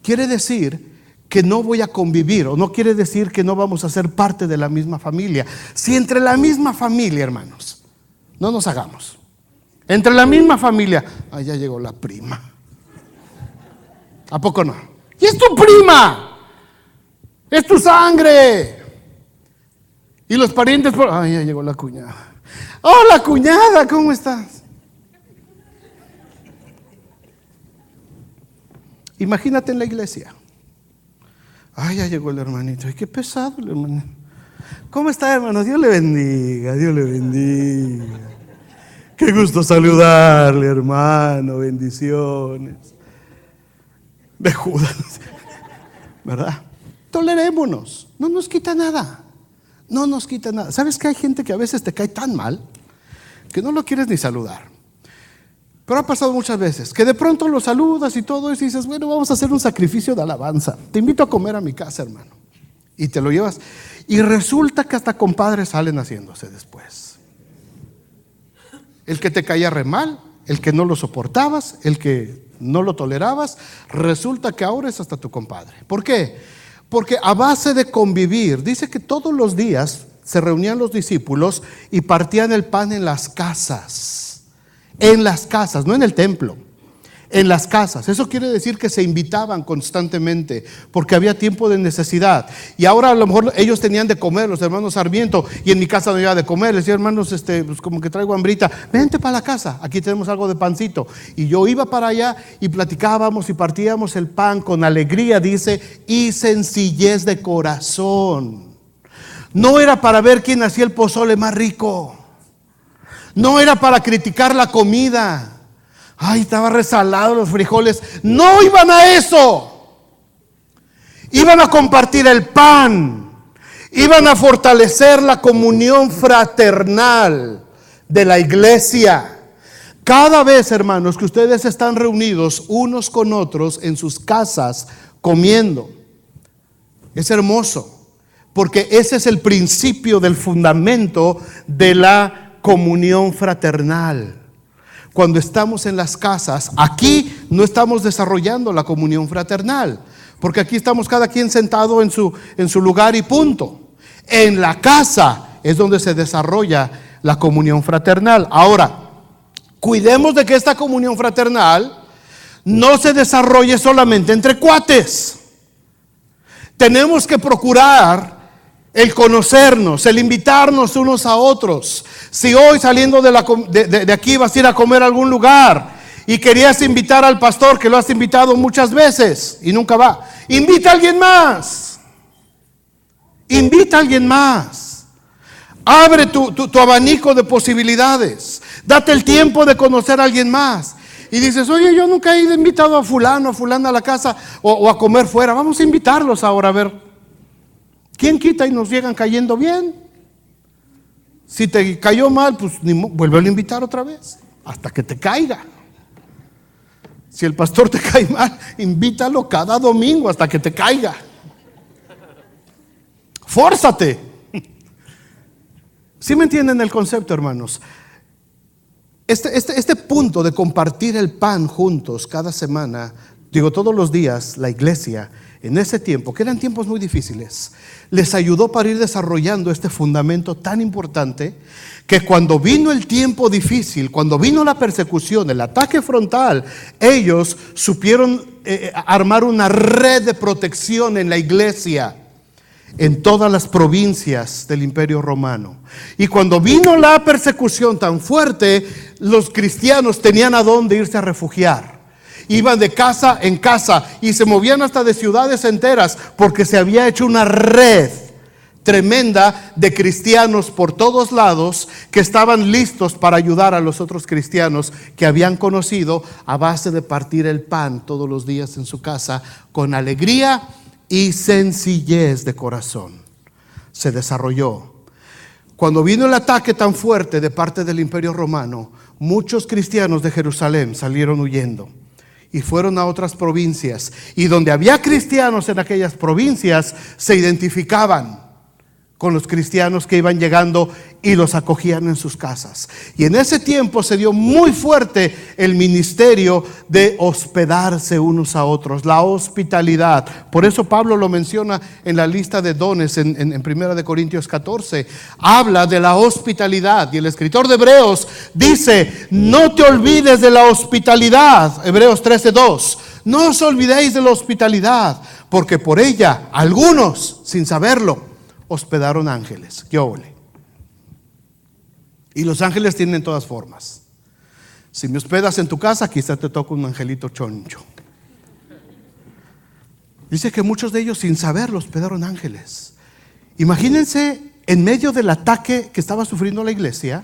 quiere decir que no voy a convivir, o no quiere decir que no vamos a ser parte de la misma familia. Si entre la misma familia, hermanos, no nos hagamos. Entre la misma familia, ya llegó la prima. ¿A poco no? Y es tu prima, es tu sangre. Y los parientes, ya llegó la cuñada. Hola cuñada, ¿cómo estás? Imagínate en la iglesia. Ya llegó el hermanito. Ay, qué pesado el hermanito. ¿Cómo está, hermano? Dios le bendiga, Dios le bendiga. Qué gusto saludarle, hermano. Bendiciones. De Judas, ¿verdad? Tolerémonos. No nos quita nada. No nos quita nada. ¿Sabes que hay gente que a veces te cae tan mal que no lo quieres ni saludar? Pero ha pasado muchas veces que de pronto lo saludas y todo eso y dices, bueno, vamos a hacer un sacrificio de alabanza. Te invito a comer a mi casa, hermano. Y te lo llevas. Y resulta que hasta compadres salen haciéndose después. El que te caía re mal, el que no lo soportabas, el que no lo tolerabas, resulta que ahora es hasta tu compadre. ¿Por qué? Porque a base de convivir, dice que todos los días se reunían los discípulos y partían el pan en las casas. En las casas, no en el templo, en las casas. Eso quiere decir que se invitaban constantemente porque había tiempo de necesidad. Y ahora a lo mejor ellos tenían de comer, los hermanos Sarmiento, y en mi casa no había de comer. Les decía, hermanos, pues como que traigo hambrita, vente para la casa, aquí tenemos algo de pancito. Y yo iba para allá y platicábamos y partíamos el pan con alegría, dice, y sencillez de corazón. No era para ver quién hacía el pozole más rico. No era para criticar la comida. Estaba resalado los frijoles. No iban a eso. Iban a compartir el pan. Iban a fortalecer la comunión fraternal de la iglesia. Cada vez, hermanos, que ustedes están reunidos unos con otros en sus casas comiendo, es hermoso, porque ese es el principio del fundamento de la comunión fraternal. Cuando estamos en las casas, aquí no estamos desarrollando la comunión fraternal, porque aquí estamos cada quien sentado en su lugar y punto. En la casa es donde se desarrolla la comunión fraternal. Ahora, cuidemos de que esta comunión fraternal no se desarrolle solamente entre cuates. Tenemos que procurar el conocernos, el invitarnos unos a otros. Si hoy saliendo de aquí vas a ir a comer a algún lugar y querías invitar al pastor, que lo has invitado muchas veces y nunca va, invita a alguien más. Invita a alguien más. Abre tu abanico de posibilidades. Date el tiempo de conocer a alguien más. Y dices, oye, yo nunca he invitado a fulano, a fulana a la casa o a comer fuera. Vamos a invitarlos ahora a ver. ¿Quién quita y nos llegan cayendo bien? Si te cayó mal, pues vuelve a invitar otra vez, hasta que te caiga. Si el pastor te cae mal, invítalo cada domingo hasta que te caiga. Fórzate. ¿Sí me entienden el concepto, hermanos? Este punto de compartir el pan juntos cada semana, todos los días, la iglesia, en ese tiempo, que eran tiempos muy difíciles, les ayudó para ir desarrollando este fundamento tan importante, que cuando vino el tiempo difícil, cuando vino la persecución, el ataque frontal, ellos supieron armar una red de protección en la iglesia, en todas las provincias del Imperio Romano. Y cuando vino la persecución tan fuerte, los cristianos tenían a dónde irse a refugiar. Iban de casa en casa y se movían hasta de ciudades enteras, porque se había hecho una red tremenda de cristianos por todos lados que estaban listos para ayudar a los otros cristianos que habían conocido a base de partir el pan todos los días en su casa con alegría y sencillez de corazón. Se desarrolló. Cuando vino el ataque tan fuerte de parte del Imperio Romano, muchos cristianos de Jerusalén salieron huyendo y fueron a otras provincias, y donde había cristianos en aquellas provincias se identificaban con los cristianos que iban llegando y los acogían en sus casas. Y en ese tiempo se dio muy fuerte el ministerio de hospedarse unos a otros, la hospitalidad. Por eso Pablo lo menciona en la lista de dones en 1 de Corintios 14. Habla de la hospitalidad, y el escritor de Hebreos dice: no te olvides de la hospitalidad. Hebreos 13:2. No os olvidéis de la hospitalidad, porque por ella algunos, sin saberlo, hospedaron ángeles. ¡Qué óvole! Y los ángeles tienen todas formas. Si me hospedas en tu casa, quizás te toca un angelito choncho. Dice que muchos de ellos, sin saberlo, hospedaron ángeles. Imagínense, en medio del ataque que estaba sufriendo la iglesia,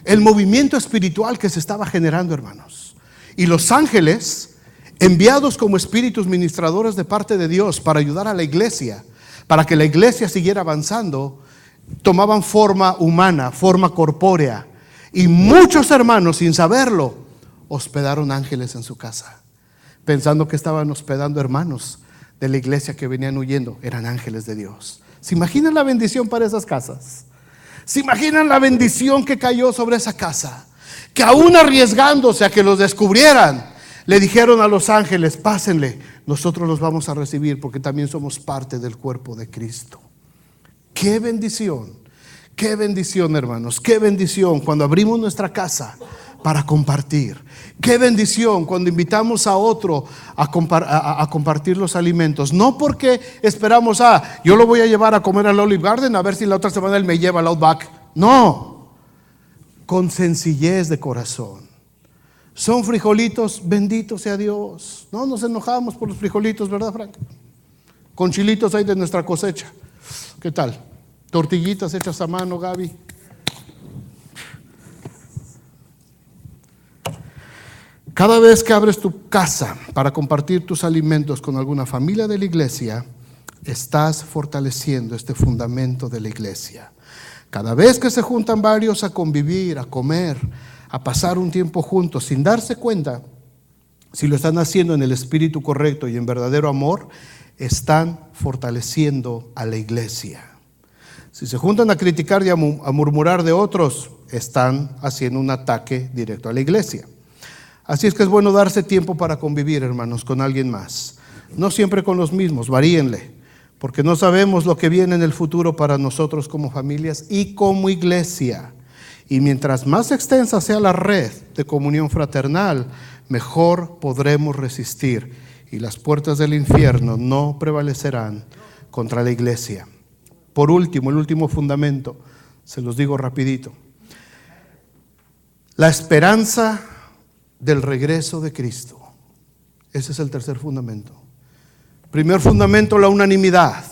el movimiento espiritual que se estaba generando, hermanos. Y los ángeles, enviados como espíritus ministradores de parte de Dios para ayudar a la iglesia, para que la iglesia siguiera avanzando, tomaban forma humana, forma corpórea. Y muchos hermanos, sin saberlo, hospedaron ángeles en su casa, pensando que estaban hospedando hermanos de la iglesia que venían huyendo. Eran ángeles de Dios. ¿Se imaginan la bendición para esas casas? ¿Se imaginan la bendición que cayó sobre esa casa? Que aún arriesgándose a que los descubrieran, le dijeron a los ángeles: pásenle, nosotros los vamos a recibir porque también somos parte del cuerpo de Cristo. Qué bendición, hermanos, qué bendición cuando abrimos nuestra casa para compartir. Qué bendición cuando invitamos a otro a compartir los alimentos. No porque esperamos, yo lo voy a llevar a comer al Olive Garden, a ver si la otra semana él me lleva al Outback. No, con sencillez de corazón. Son frijolitos, bendito sea Dios. No nos enojamos por los frijolitos, ¿verdad, Frank? Con chilitos ahí de nuestra cosecha. ¿Qué tal? Tortillitas hechas a mano, Gaby. Cada vez que abres tu casa para compartir tus alimentos con alguna familia de la iglesia, estás fortaleciendo este fundamento de la iglesia. Cada vez que se juntan varios a convivir, a comer, a pasar un tiempo juntos sin darse cuenta, si lo están haciendo en el espíritu correcto y en verdadero amor, están fortaleciendo a la iglesia. Si se juntan a criticar y a murmurar de otros, están haciendo un ataque directo a la iglesia. Así es que es bueno darse tiempo para convivir, hermanos, con alguien más. No siempre con los mismos, varíenle, porque no sabemos lo que viene en el futuro para nosotros como familias y como iglesia. Y mientras más extensa sea la red de comunión fraternal, mejor podremos resistir, y las puertas del infierno no prevalecerán contra la iglesia. Por último, el último fundamento, se los digo rapidito: la esperanza del regreso de Cristo. Ese es el tercer fundamento. Primer fundamento, la unanimidad.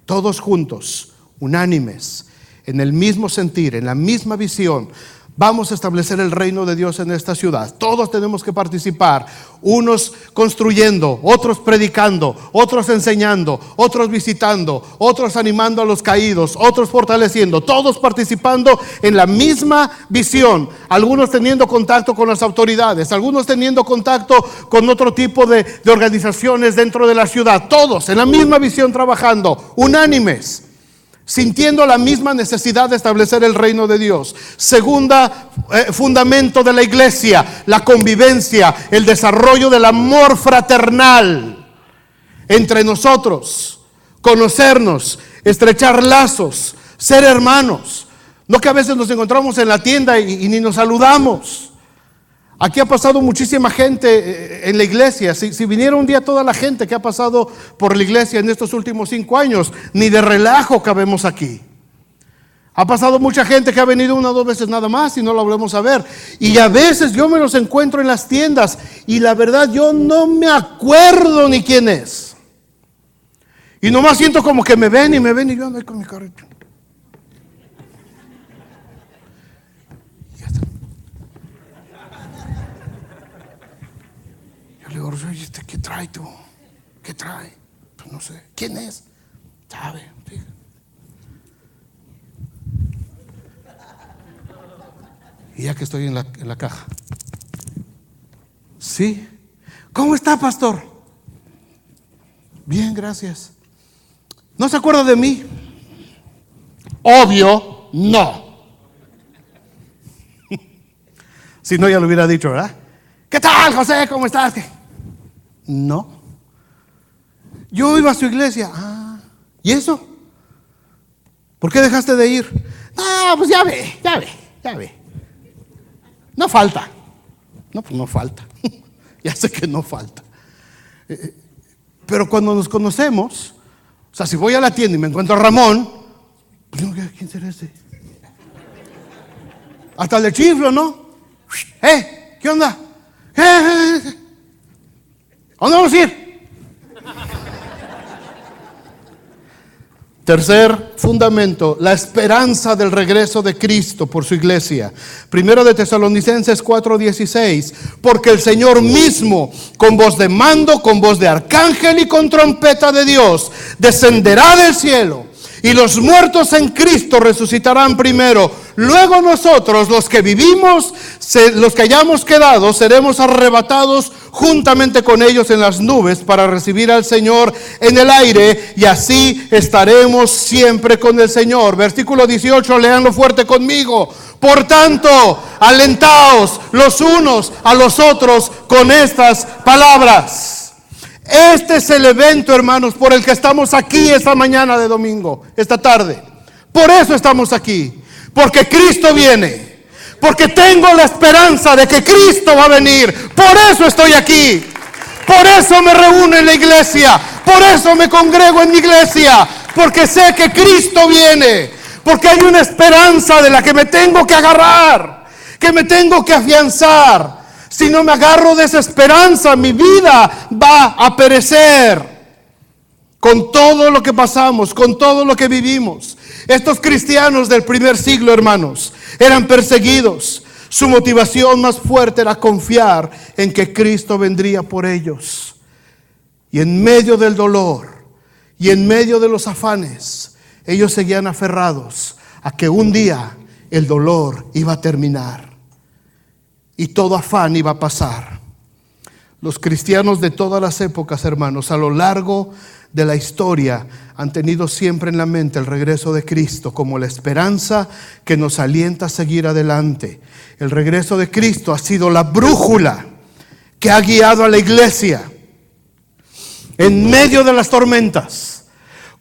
Todos juntos, unánimes, en el mismo sentir, en la misma visión. Vamos a establecer el reino de Dios en esta ciudad. Todos tenemos que participar, unos construyendo, otros predicando, otros enseñando, otros visitando, otros animando a los caídos, otros fortaleciendo, todos participando en la misma visión. Algunos teniendo contacto con las autoridades, algunos teniendo contacto con otro tipo de organizaciones dentro de la ciudad. Todos en la misma visión trabajando, unánimes, sintiendo la misma necesidad de establecer el reino de Dios. Segunda fundamento de la iglesia, la convivencia, el desarrollo del amor fraternal entre nosotros, conocernos, estrechar lazos, ser hermanos. No que a veces nos encontramos en la tienda y ni nos saludamos. Aquí ha pasado muchísima gente en la iglesia. Si viniera un día toda la gente que ha pasado por la iglesia en estos últimos 5 años, ni de relajo cabemos aquí. Ha pasado mucha gente que ha venido 1 o 2 veces nada más y no la volvemos a ver. Y a veces yo me los encuentro en las tiendas y la verdad yo no me acuerdo ni quién es. Y nomás siento como que me ven y yo ando ahí con mi carrito. Le digo: oye, ¿qué trae tú? ¿Qué trae? Pues no sé. ¿Quién es? ¿Sabe? Fíjate. Y ya que estoy en la caja. Sí. ¿Cómo está, pastor? Bien, gracias. ¿No se acuerda de mí? Obvio, no. Si no, ya lo hubiera dicho, ¿verdad? ¿Qué tal, José? ¿Cómo estás? No. Yo iba a su iglesia. ¿Y eso? ¿Por qué dejaste de ir? Pues ya ve. No falta. No, pues no falta. Ya sé que no falta. Pero cuando nos conocemos, o sea, si voy a la tienda y me encuentro a Ramón, pues digo, ¿quién será ese? Hasta le chiflo, ¿no? ¿Qué onda? ¿A dónde vamos a ir? Tercer fundamento, la esperanza del regreso de Cristo por su iglesia. Primero de Tesalonicenses 4:16, porque el Señor mismo, con voz de mando, con voz de arcángel y con trompeta de Dios, descenderá del cielo, y los muertos en Cristo resucitarán primero. Luego nosotros, los que vivimos, los que hayamos quedado, seremos arrebatados juntamente con ellos en las nubes para recibir al Señor en el aire, y así estaremos siempre con el Señor. Versículo 18, léanlo fuerte conmigo. Por tanto, alentaos los unos a los otros con estas palabras. Este es el evento, hermanos, por el que estamos aquí esta mañana de domingo, esta tarde. Por eso estamos aquí, porque Cristo viene, porque tengo la esperanza de que Cristo va a venir. Por eso estoy aquí, por eso me reúno en la iglesia, por eso me congrego en mi iglesia, porque sé que Cristo viene, porque hay una esperanza de la que me tengo que agarrar, que me tengo que afianzar. Si no me agarro de esa esperanza, mi vida va a perecer. Con todo lo que pasamos, con todo lo que vivimos. Estos cristianos del primer siglo, hermanos, eran perseguidos. Su motivación más fuerte era confiar en que Cristo vendría por ellos. Y en medio del dolor y en medio de los afanes, ellos seguían aferrados a que un día el dolor iba a terminar y todo afán iba a pasar. Los cristianos de todas las épocas, hermanos, a lo largo de la historia, han tenido siempre en la mente el regreso de Cristo como la esperanza que nos alienta a seguir adelante. El regreso de Cristo ha sido la brújula que ha guiado a la iglesia en medio de las tormentas,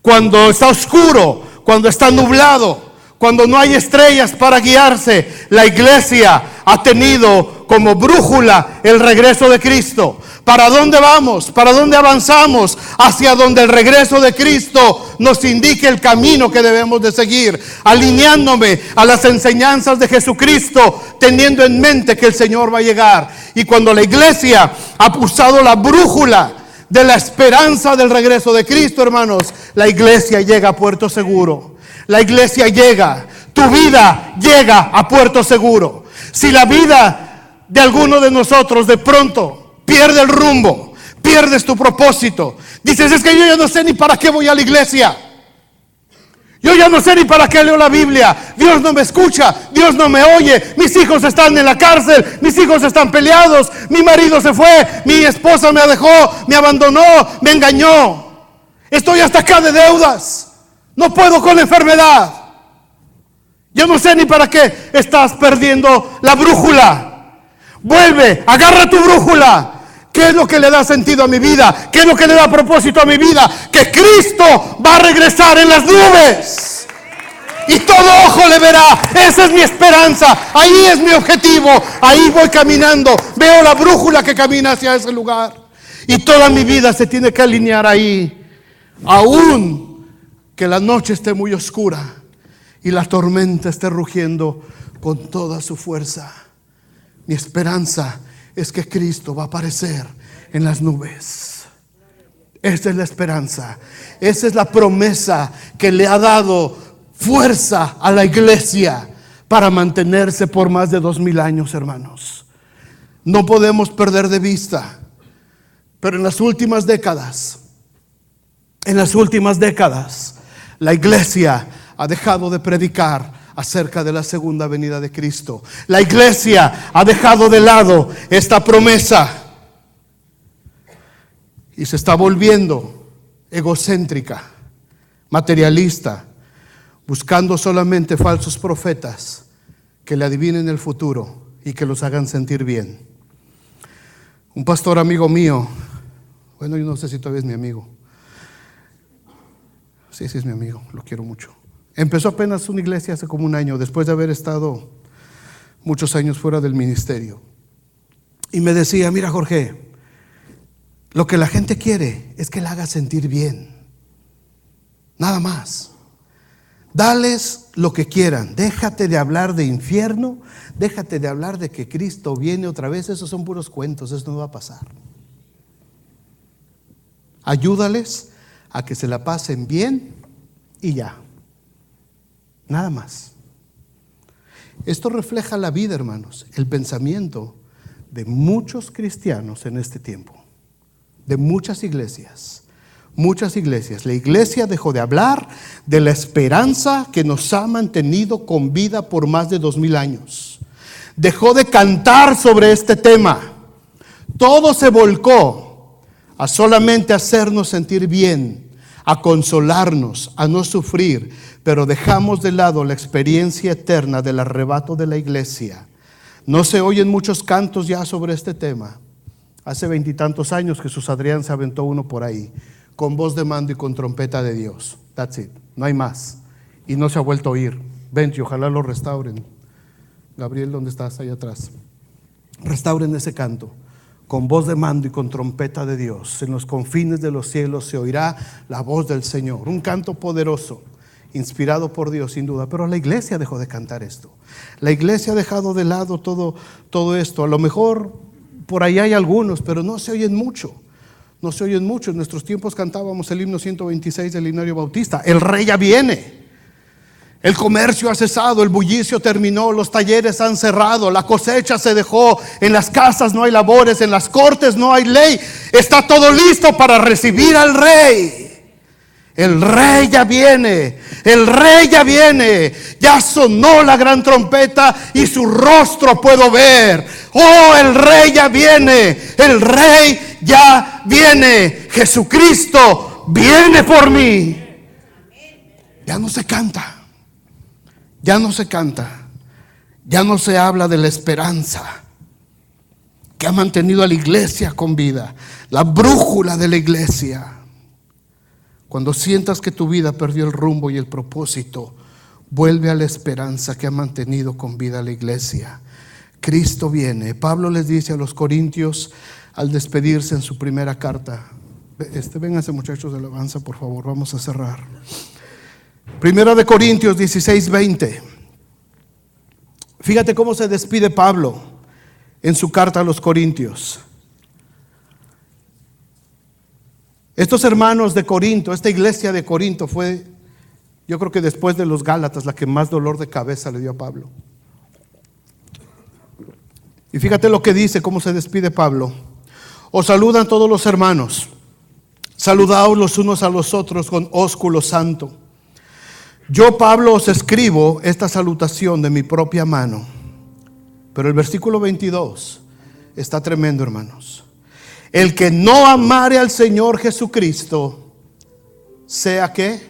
cuando está oscuro, cuando está nublado, cuando no hay estrellas para guiarse. La iglesia ha tenido como brújula el regreso de Cristo. ¿Para dónde vamos? ¿Para dónde avanzamos? Hacia donde el regreso de Cristo nos indique el camino que debemos de seguir, alineándome a las enseñanzas de Jesucristo, teniendo en mente que el Señor va a llegar. Y cuando la iglesia ha usado la brújula de la esperanza del regreso de Cristo, hermanos, la iglesia llega a puerto seguro. La iglesia llega, tu vida llega a puerto seguro. Si la vida de alguno de nosotros de pronto pierde el rumbo, pierdes tu propósito, dices, es que yo ya no sé ni para qué voy a la iglesia, yo ya no sé ni para qué leo la Biblia, Dios no me escucha, Dios no me oye, mis hijos están en la cárcel, mis hijos están peleados, mi marido se fue, mi esposa me dejó, me abandonó, me engañó, estoy hasta acá de deudas, no puedo con la enfermedad, yo no sé ni para qué. Estás perdiendo la brújula. Vuelve, agarra tu brújula. ¿Qué es lo que le da sentido a mi vida? ¿Qué es lo que le da propósito a mi vida? Que Cristo va a regresar en las nubes y todo ojo le verá. Esa es mi esperanza, ahí es mi objetivo, ahí voy caminando, veo la brújula que camina hacia ese lugar y toda mi vida se tiene que alinear ahí, aún que la noche esté muy oscura y la tormenta esté rugiendo con toda su fuerza. Mi esperanza es que Cristo va a aparecer en las nubes. Esa es la esperanza. Esa es la promesa que le ha dado fuerza a la iglesia para mantenerse por más de 2000 años, hermanos. No podemos perder de vista. Pero en las últimas décadas, la iglesia ha dejado de predicar acerca de la segunda venida de Cristo. La iglesia ha dejado de lado esta promesa y se está volviendo egocéntrica, materialista. buscando solamente falsos profetas que le adivinen el futuro y que los hagan sentir bien. Un pastor amigo mío, bueno, yo no sé si todavía es mi amigo. Sí, es mi amigo, lo quiero mucho. Empezó apenas una iglesia hace como un año, después de haber estado muchos años fuera del ministerio. Y me decía, mira Jorge, lo que la gente quiere es que la haga sentir bien. Nada más. Dales lo que quieran. Déjate de hablar de infierno, déjate de hablar de que Cristo viene otra vez. Esos son puros cuentos, eso no va a pasar. Ayúdales a que se la pasen bien y ya. Nada más. Esto refleja la vida, hermanos, el pensamiento de muchos cristianos en este tiempo, de muchas iglesias. Muchas iglesias. La iglesia dejó de hablar de la esperanza que nos ha mantenido con vida por más de 2000 años. Dejó de cantar sobre este tema. Todo se volcó a solamente hacernos sentir bien, a consolarnos, a no sufrir, pero dejamos de lado la experiencia eterna del arrebato de la iglesia. No se oyen muchos cantos ya sobre este tema. Hace 20 y tantos años Jesús Adrián se aventó uno por ahí, con voz de mando y con trompeta de Dios. That's it, no hay más. Y no se ha vuelto a oír. Ven, y ojalá lo restauren. Gabriel, ¿dónde estás? Ahí atrás. Restauren ese canto. Con voz de mando y con trompeta de Dios. En los confines de los cielos se oirá la voz del Señor. Un canto poderoso, inspirado por Dios sin duda. Pero la iglesia dejó de cantar esto. La iglesia ha dejado de lado todo esto. A lo mejor por ahí hay algunos, pero no se oyen mucho. No se oyen mucho. En nuestros tiempos cantábamos el himno 126 del Himnario Bautista. El Rey ya viene. El comercio ha cesado, el bullicio terminó, los talleres han cerrado, la cosecha se dejó, en las casas no hay labores, en las cortes no hay ley. Está todo listo para recibir al Rey. El Rey ya viene, el Rey ya viene. Ya sonó la gran trompeta y su rostro puedo ver. Oh, el Rey ya viene, el Rey ya viene. Jesucristo viene por mí. Ya no se canta. Ya no se canta, ya no se habla de la esperanza que ha mantenido a la iglesia con vida, la brújula de la iglesia. Cuando sientas que tu vida perdió el rumbo y el propósito, vuelve a la esperanza que ha mantenido con vida a la iglesia. Cristo viene. Pablo les dice a los corintios al despedirse en su primera carta. Vénganse muchachos de alabanza, por favor, vamos a cerrar. Primera de Corintios 16:20. Fíjate cómo se despide Pablo en su carta a los Corintios. Estos hermanos de Corinto, esta iglesia de Corinto fue, yo creo que después de los Gálatas, la que más dolor de cabeza le dio a Pablo. Y fíjate lo que dice, cómo se despide Pablo. Os saludan todos los hermanos. Saludaos los unos a los otros con ósculo santo. Yo, Pablo, os escribo esta salutación de mi propia mano. Pero el versículo 22 está tremendo, hermanos. El que no amare al Señor Jesucristo, sea que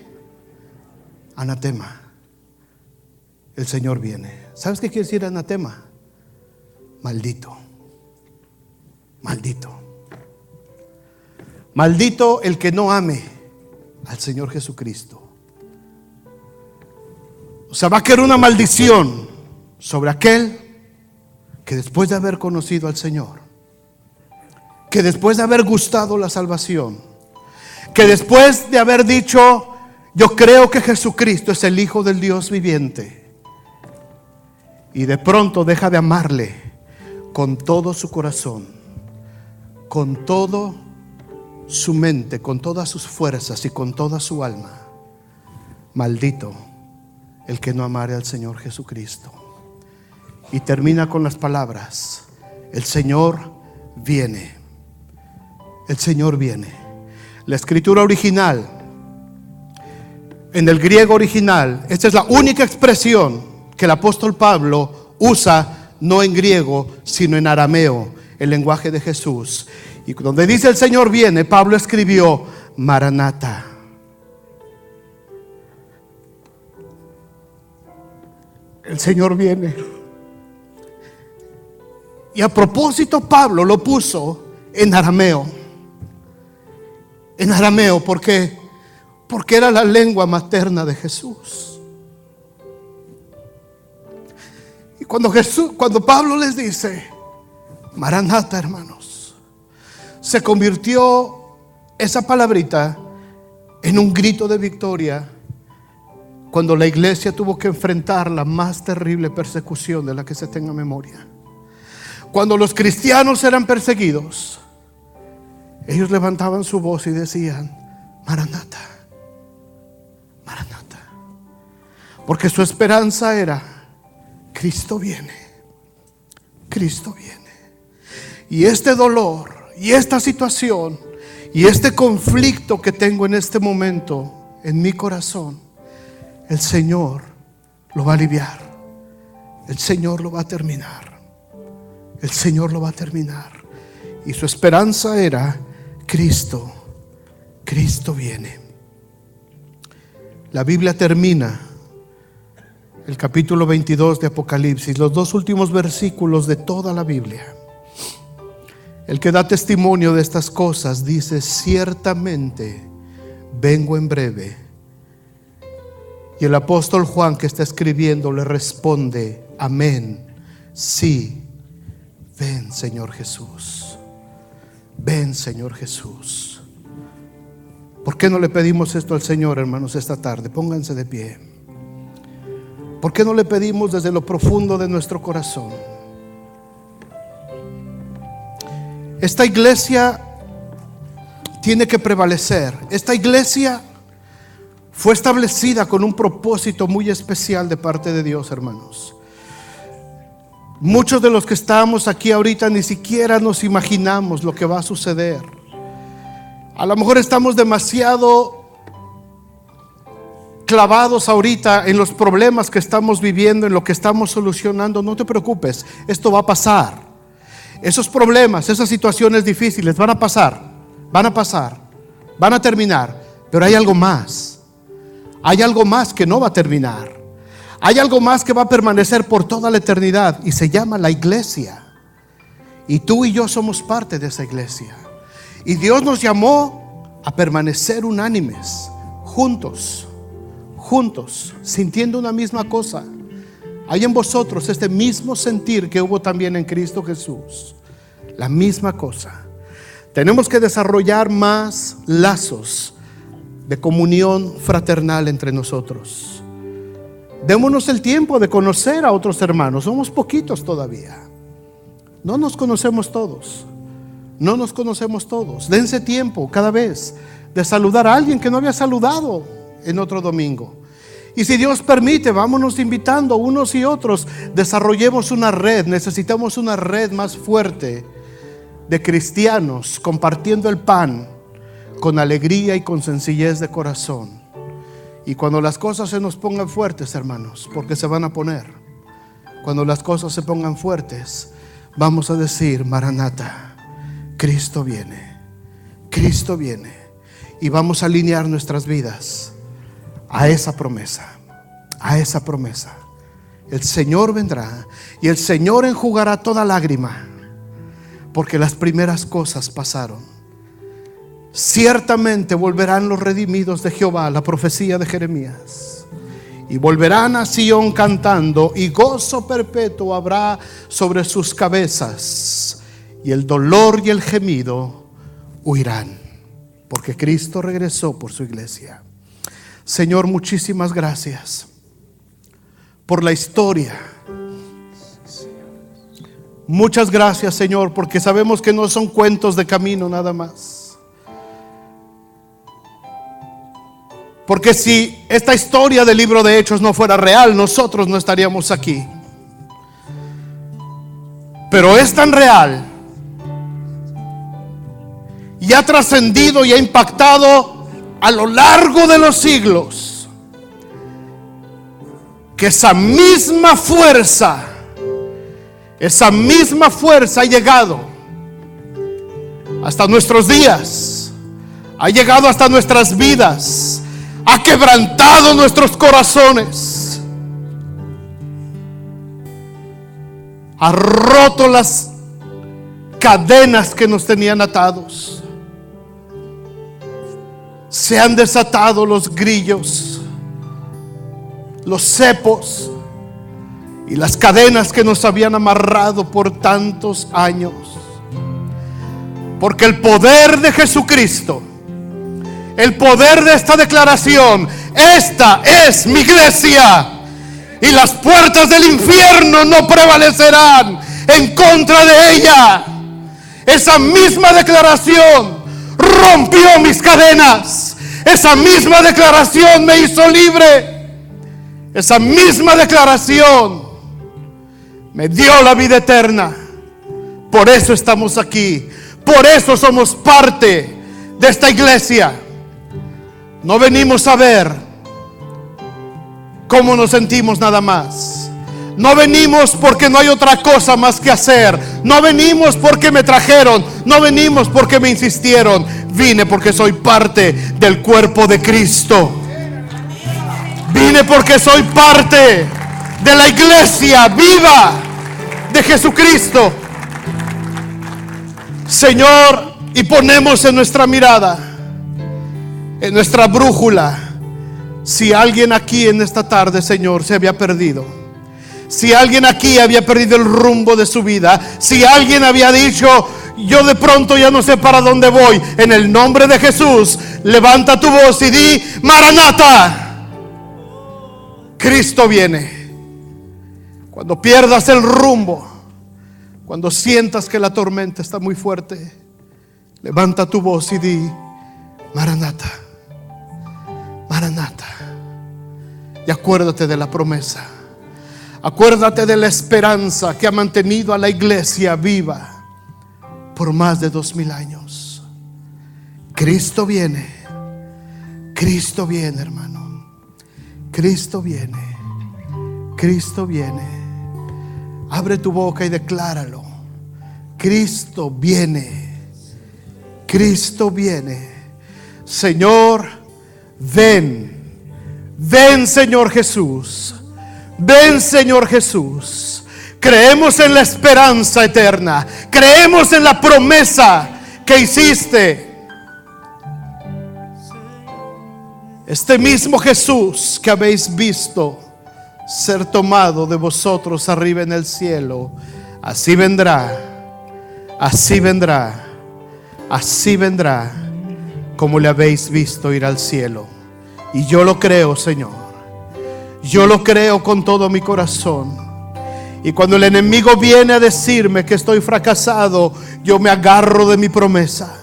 anatema. El Señor viene. ¿Sabes qué quiere decir anatema? Maldito. Maldito. Maldito el que no ame al Señor Jesucristo. O sea, va a caer una maldición sobre aquel que después de haber conocido al Señor, que después de haber gustado la salvación, que después de haber dicho, yo creo que Jesucristo es el Hijo del Dios viviente, y de pronto deja de amarle con todo su corazón, con todo su mente, con todas sus fuerzas y con toda su alma. Maldito el que no amare al Señor Jesucristo. Y termina con las palabras: el Señor viene. El Señor viene. La escritura original, en el griego original, esta es la única expresión que el apóstol Pablo usa, no en griego, sino en arameo, el lenguaje de Jesús. Y donde dice el Señor viene, Pablo escribió Maranata. El Señor viene. Y a propósito, Pablo lo puso en arameo. En arameo, porque era la lengua materna de Jesús. Y cuando Pablo les dice, Maranata, hermanos, se convirtió esa palabrita en un grito de victoria cuando la iglesia tuvo que enfrentar la más terrible persecución de la que se tenga memoria. Cuando los cristianos eran perseguidos, ellos levantaban su voz y decían, Maranata, Maranata, porque su esperanza era, Cristo viene, Cristo viene. Y este dolor, y esta situación, y este conflicto que tengo en este momento en mi corazón, el Señor lo va a aliviar. El Señor lo va a terminar. El Señor lo va a terminar. Y su esperanza era Cristo. Cristo viene. La Biblia termina el capítulo 22 de Apocalipsis, los dos últimos versículos de toda la Biblia. El que da testimonio de estas cosas dice, ciertamente vengo en breve. Y el apóstol Juan, que está escribiendo, le responde, amén, sí, ven Señor Jesús, ven Señor Jesús. ¿Por qué no le pedimos esto al Señor, hermanos, esta tarde? Pónganse de pie. ¿Por qué no le pedimos desde lo profundo de nuestro corazón? Esta iglesia tiene que prevalecer. Esta iglesia fue establecida con un propósito muy especial de parte de Dios, hermanos. Muchos de los que estamos aquí ahorita ni siquiera nos imaginamos lo que va a suceder. A lo mejor estamos demasiado clavados ahorita en los problemas que estamos viviendo, en lo que estamos solucionando. No te preocupes, esto va a pasar. Esos problemas, esas situaciones difíciles van a pasar, van a terminar. Pero hay algo más. Hay algo más que no va a terminar. Hay algo más que va a permanecer por toda la eternidad y se llama la iglesia. Y tú y yo somos parte de esa iglesia. Y Dios nos llamó a permanecer unánimes, juntos, sintiendo una misma cosa. Hay en vosotros este mismo sentir que hubo también en Cristo Jesús. La misma cosa. Tenemos que desarrollar más lazos de comunión fraternal entre nosotros. Démonos el tiempo de conocer a otros hermanos. Somos poquitos todavía. No nos conocemos todos. Dense tiempo cada vez de saludar a alguien que no había saludado en otro domingo. Y si Dios permite, vámonos invitando unos y otros. Desarrollemos una red. Necesitamos una red más fuerte de cristianos compartiendo el pan con alegría y con sencillez de corazón. Y cuando las cosas se nos pongan fuertes, hermanos, porque se van a poner, cuando las cosas se pongan fuertes, vamos a decir, Maranata, Cristo viene, Cristo viene. Y vamos a alinear nuestras vidas a esa promesa, a esa promesa. El Señor vendrá y el Señor enjugará toda lágrima, porque las primeras cosas pasaron. Ciertamente volverán los redimidos de Jehová, la profecía de Jeremías, y volverán a Sión cantando, y gozo perpetuo habrá sobre sus cabezas, y el dolor y el gemido huirán, porque Cristo regresó por su iglesia. Señor, muchísimas gracias por la historia. Muchas gracias, Señor, porque sabemos que no son cuentos de camino nada más. Porque si esta historia del libro de Hechos no fuera real, nosotros no estaríamos aquí. Pero es tan real y ha trascendido y ha impactado a lo largo de los siglos, que esa misma fuerza ha llegado hasta nuestros días, ha llegado hasta nuestras vidas, ha quebrantado nuestros corazones. ha roto las cadenas que nos tenían atados. Se han desatado los grillos, los cepos y las cadenas que nos habían amarrado por tantos años. Porque el poder de Jesucristo, el poder de esta declaración: esta es mi iglesia, y las puertas del infierno no prevalecerán en contra de ella. Esa misma declaración rompió mis cadenas. Esa misma declaración me hizo libre. Esa misma declaración me dio la vida eterna. Por eso estamos aquí. Por eso somos parte de esta iglesia. No venimos a ver cómo nos sentimos nada más. No venimos porque no hay otra cosa más que hacer. No venimos porque me trajeron. No venimos porque me insistieron. Vine porque soy parte del cuerpo de Cristo. Vine porque soy parte de la iglesia viva de Jesucristo. Señor, y ponemos en nuestra mirada, en nuestra brújula, si alguien aquí en esta tarde, Señor, se había perdido. Si alguien aquí había perdido el rumbo de su vida, si alguien había dicho: yo de pronto ya no sé para dónde voy, en el nombre de Jesús, levanta tu voz y di: Maranata, Cristo viene. Cuando pierdas el rumbo, cuando sientas que la tormenta está muy fuerte, levanta tu voz y di: Maranata, Maranata. Y acuérdate de la promesa. Acuérdate de la esperanza que ha mantenido a la iglesia viva por más de 2000 años. Cristo viene. Cristo viene, hermano. Cristo viene. Cristo viene. Abre tu boca y decláralo. Cristo viene. Cristo viene. Señor, ven. Ven, Señor Jesús. Ven, Señor Jesús. Creemos en la esperanza eterna. Creemos en la promesa que hiciste. Este mismo Jesús que habéis visto ser tomado de vosotros arriba en el cielo, así vendrá, así vendrá, así vendrá, como le habéis visto ir al cielo. Y yo lo creo, Señor. Yo lo creo con todo mi corazón. Y cuando el enemigo viene a decirme que estoy fracasado, yo me agarro de mi promesa.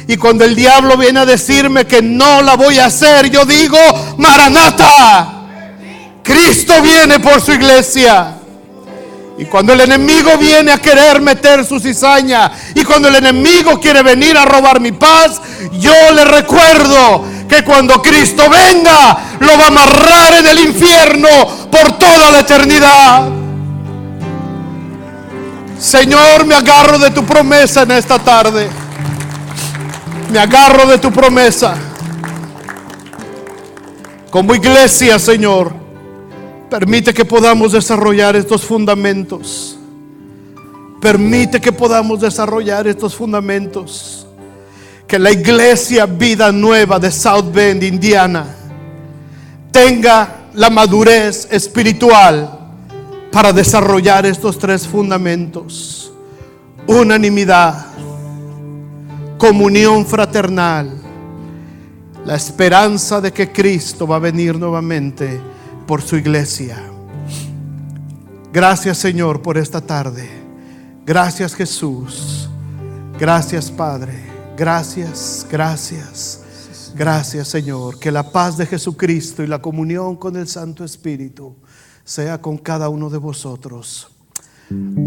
Y cuando el diablo viene a decirme que no la voy a hacer, yo digo: Maranata, Cristo viene por su iglesia. Y cuando el enemigo viene a querer meter su cizaña, y cuando el enemigo quiere venir a robar mi paz, yo le recuerdo que cuando Cristo venga, lo va a amarrar en el infierno por toda la eternidad. Señor, me agarro de tu promesa en esta tarde. Me agarro de tu promesa. Como iglesia, Señor, permite que podamos desarrollar estos fundamentos. Permite que podamos desarrollar estos fundamentos. Que la iglesia Vida Nueva de South Bend, Indiana, tenga la madurez espiritual para desarrollar estos 3 fundamentos: unanimidad, comunión fraternal, la esperanza de que Cristo va a venir nuevamente por su iglesia. Gracias, Señor, por esta tarde. Gracias, Jesús. Gracias, Padre. Gracias, gracias, gracias, Señor. Que la paz de Jesucristo y la comunión con el Santo Espíritu sea con cada uno de vosotros.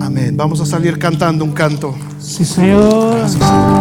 Amén. Vamos a salir cantando un canto. Sí, Señor. Gracias, Señor.